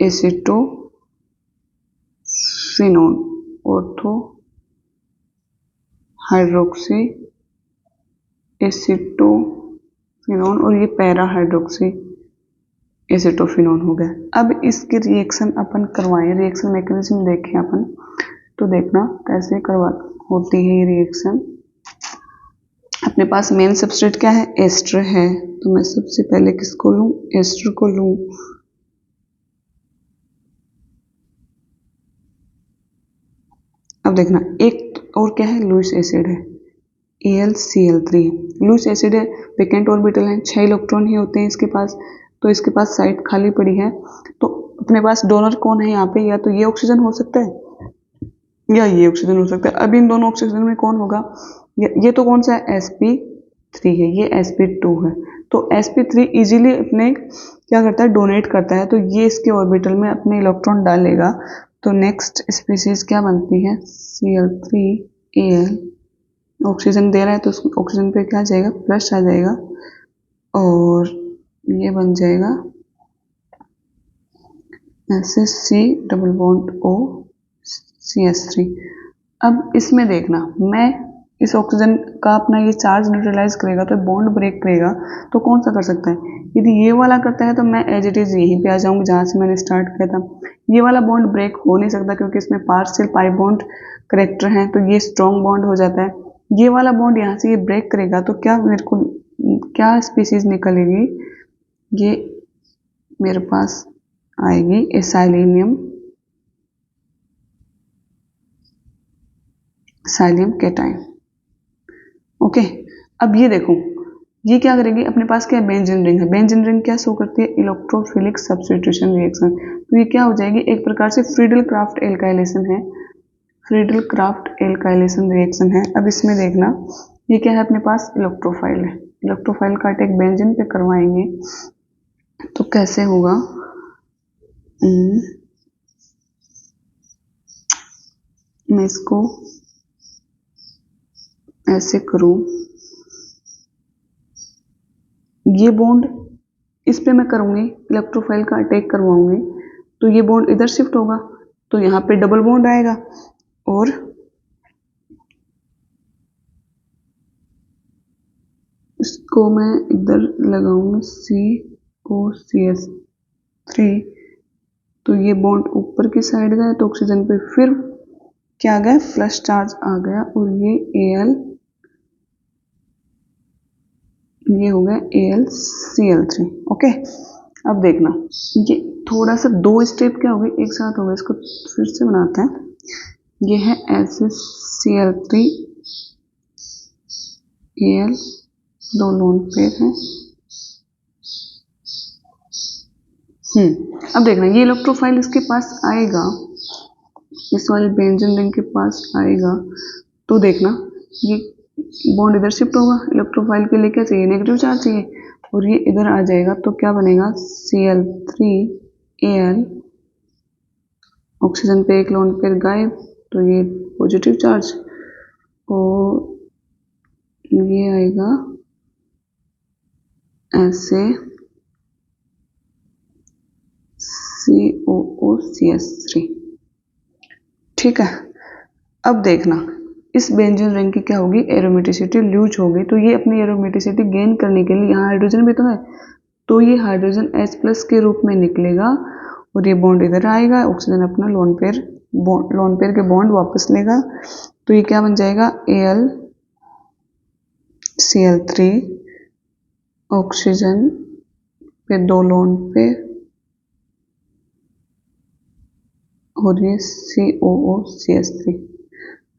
acetophenone, ortho hydroxy acetophenone, और ये पैरा हाइड्रोक्सी एसिटोफिनोन हो गया। अब इसके रिएक्शन अपन करवाएं, रिएक्शन मैकेनिज्म देखें अपन, तो देखना कैसे करवा होती है ये रिएक्शन। अपने पास मेन सबस्ट्रेट क्या है, एस्टर है, तो मैं सबसे पहले किसको लूं, एस्टर को लूं। अब देखना एक और क्या है, लुईस एसिड है, AlCl3। लुईस एसिड है, वेकेंट ऑर्बिटल है, 6 इलेक्ट्रॉन ही होते हैं इसके पास, तो इसके पास साइड खाली पड़ी है। तो अपने पास डोनर कौन है यहाँ पे, या तो ये ऑक्सीजन हो सकता है या ये ऑक्सीजन हो सकता है। अब इन दोनों ऑक्सीजन में कौन होगा, ये तो कौन सा है, sp3 है, ये sp2 है। तो sp3 इजीली अपने क्या करता है, डोनेट करता है, तो ये इसके ऑर्बिटल में अपने इलेक्ट्रॉन डालेगा। तो नेक्स्ट स्पीसीज क्या बनती है, Cl3Al, ऑक्सीजन दे रहा है तो ऑक्सीजन पे क्या आ जाएगा, प्लस आ जाएगा, और ये बन जाएगा ऐसे C double bond O CH3। अब इसमें देखना, मैं इस ऑक्सीजन का अपना ये चार्ज न्यूट्रलाइज करेगा तो बॉन्ड ब्रेक करेगा, तो कौन सा कर सकता है, यदि ये वाला करता है तो मैं एज इट इज यहीं पे आ जाऊंगी जहां से मैंने स्टार्ट किया था। ये वाला बॉन्ड ब्रेक हो नहीं सकता क्योंकि इसमें पार्शियल पाई बॉन्ड करेक्टर है, तो ये स्ट्रॉन्ग बॉन्ड हो जाता है। ये वाला बॉन्ड यहाँ से ये ब्रेक करेगा तो क्या मेरे को क्या स्पीसीज निकलेगी, ये मेरे पास आएगी एसाइलिनियम कैटाइन। ओके, अब ये देखो ये क्या करेगी, अपने पास क्या बेंजीन रिंग है, बेंजीन रिंग क्या शो करती है, इलेक्ट्रोफिलिक सब्स्टिट्यूशन रिएक्शन। तो ये क्या हो जाएगी, एक प्रकार से फ्रीडल क्राफ्ट एल्काइलेशन है, फ्रीडल क्राफ्ट एल्काइलेशन रिएक्शन है। अब इसमें देखना ये क्या है, अपने पास इलेक्ट्रोफाइल है, इलेक्ट्रोफाइल का अटैक बेंजीन पे करवाएंगे तो कैसे होगा, मैं इसको ऐसे करूं, ये बॉन्ड इस पे मैं करूंगी, इलेक्ट्रोफाइल का अटैक करवाऊंगी, तो ये बॉन्ड इधर शिफ्ट होगा, तो यहाँ पे डबल बॉन्ड आएगा, और इसको मैं इधर लगाऊंगी COCH3, तो ये बॉन्ड ऊपर की साइड गया, तो ऑक्सीजन पे फिर क्या आ गया, प्लस चार्ज आ गया, और ये हो गया AlCl3। ओके, अब देखना ये थोड़ा सा दो स्टेप क्या हो गए एक साथ हो गए, इसको फिर से बनाते हैं। ये है AlCl3Al, दो लोन पेयर हैं। अब देखना ये इलेक्ट्रोफाइल इसके पास आएगा, इस वाले बेंजीन रिंग के पास आएगा, तो देखना ये बॉन्ड इधर शिफ्ट होगा, इलेक्ट्रोफाइल के लिए क्या चाहिए, नेगेटिव चार्ज चाहिए, और ये इधर आ जाएगा, तो क्या बनेगा, Cl3Al, ऑक्सीजन पे एक लोन पेयर गायब, तो ये पॉजिटिव चार्ज, और ये आएगा ऐसे COOCH3। ठीक है, अब देखना इस बेंजीन रिंग की क्या होगी, एरोमेटिसिटी लूज होगी, तो ये अपनी एरोमेटिसिटी गेन करने के लिए, यहाँ हाइड्रोजन भी तो है, तो ये हाइड्रोजन H+ के रूप में निकलेगा, और ये बॉन्ड इधर आएगा, ऑक्सीजन अपना लोन पेयर के बॉन्ड वापस लेगा, तो ये क्या बन जाएगा, AlCl3, ऑक्सीजन पे दो लोन पेयर, और ये COOCH3।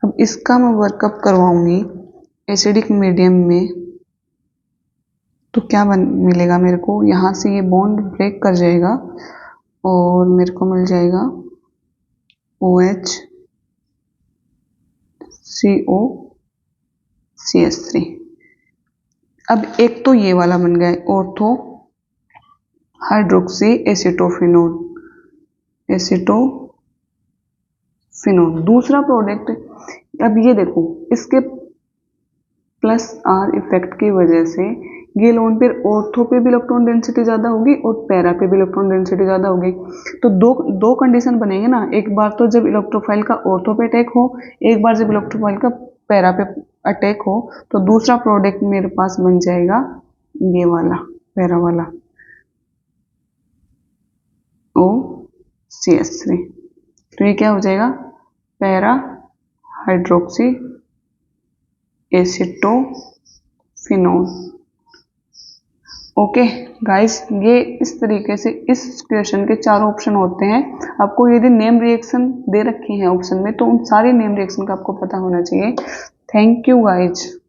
अब इसका मैं वर्कअप करवाऊंगी एसिडिक मीडियम में, तो क्या मिलेगा मेरे को, यहाँ से ये बॉन्ड ब्रेक कर जाएगा और मेरे को मिल जाएगा OHCOCH3। अब एक तो ये वाला बन गया ऑर्थो हाइड्रोक्सी एसिटोफिनोन। दूसरा प्रोडक्ट, अब ये देखो इसके +R इफेक्ट की वजह से ये लोन पे ऑर्थो पे भी इलेक्ट्रॉन डेंसिटी ज़्यादा होगी और पैरा पे भी इलेक्ट्रॉन डेंसिटी ज़्यादा होगी। तो दो कंडीशन बनेंगे ना, एक बार तो जब इलेक्ट्रोफाइल का ऑर्थो पे अटैक हो, एक बार जब इलेक्ट्रोफाइल का पैरा पे अटैक हो। तो दूसरा प्रोडक्ट मेरे पास बन जाएगा ये वाला, पैरा वाला OCH3। तो ये क्या हो जाएगा, para hydroxy acetophenone. Okay guys, ये इस तरीके से इस क्वेश्चन के 4 ऑप्शन होते हैं। आपको यदि नेम रिएक्शन दे रखे हैं ऑप्शन में तो उन सारे नेम रिएक्शन का आपको पता होना चाहिए। Thank you guys.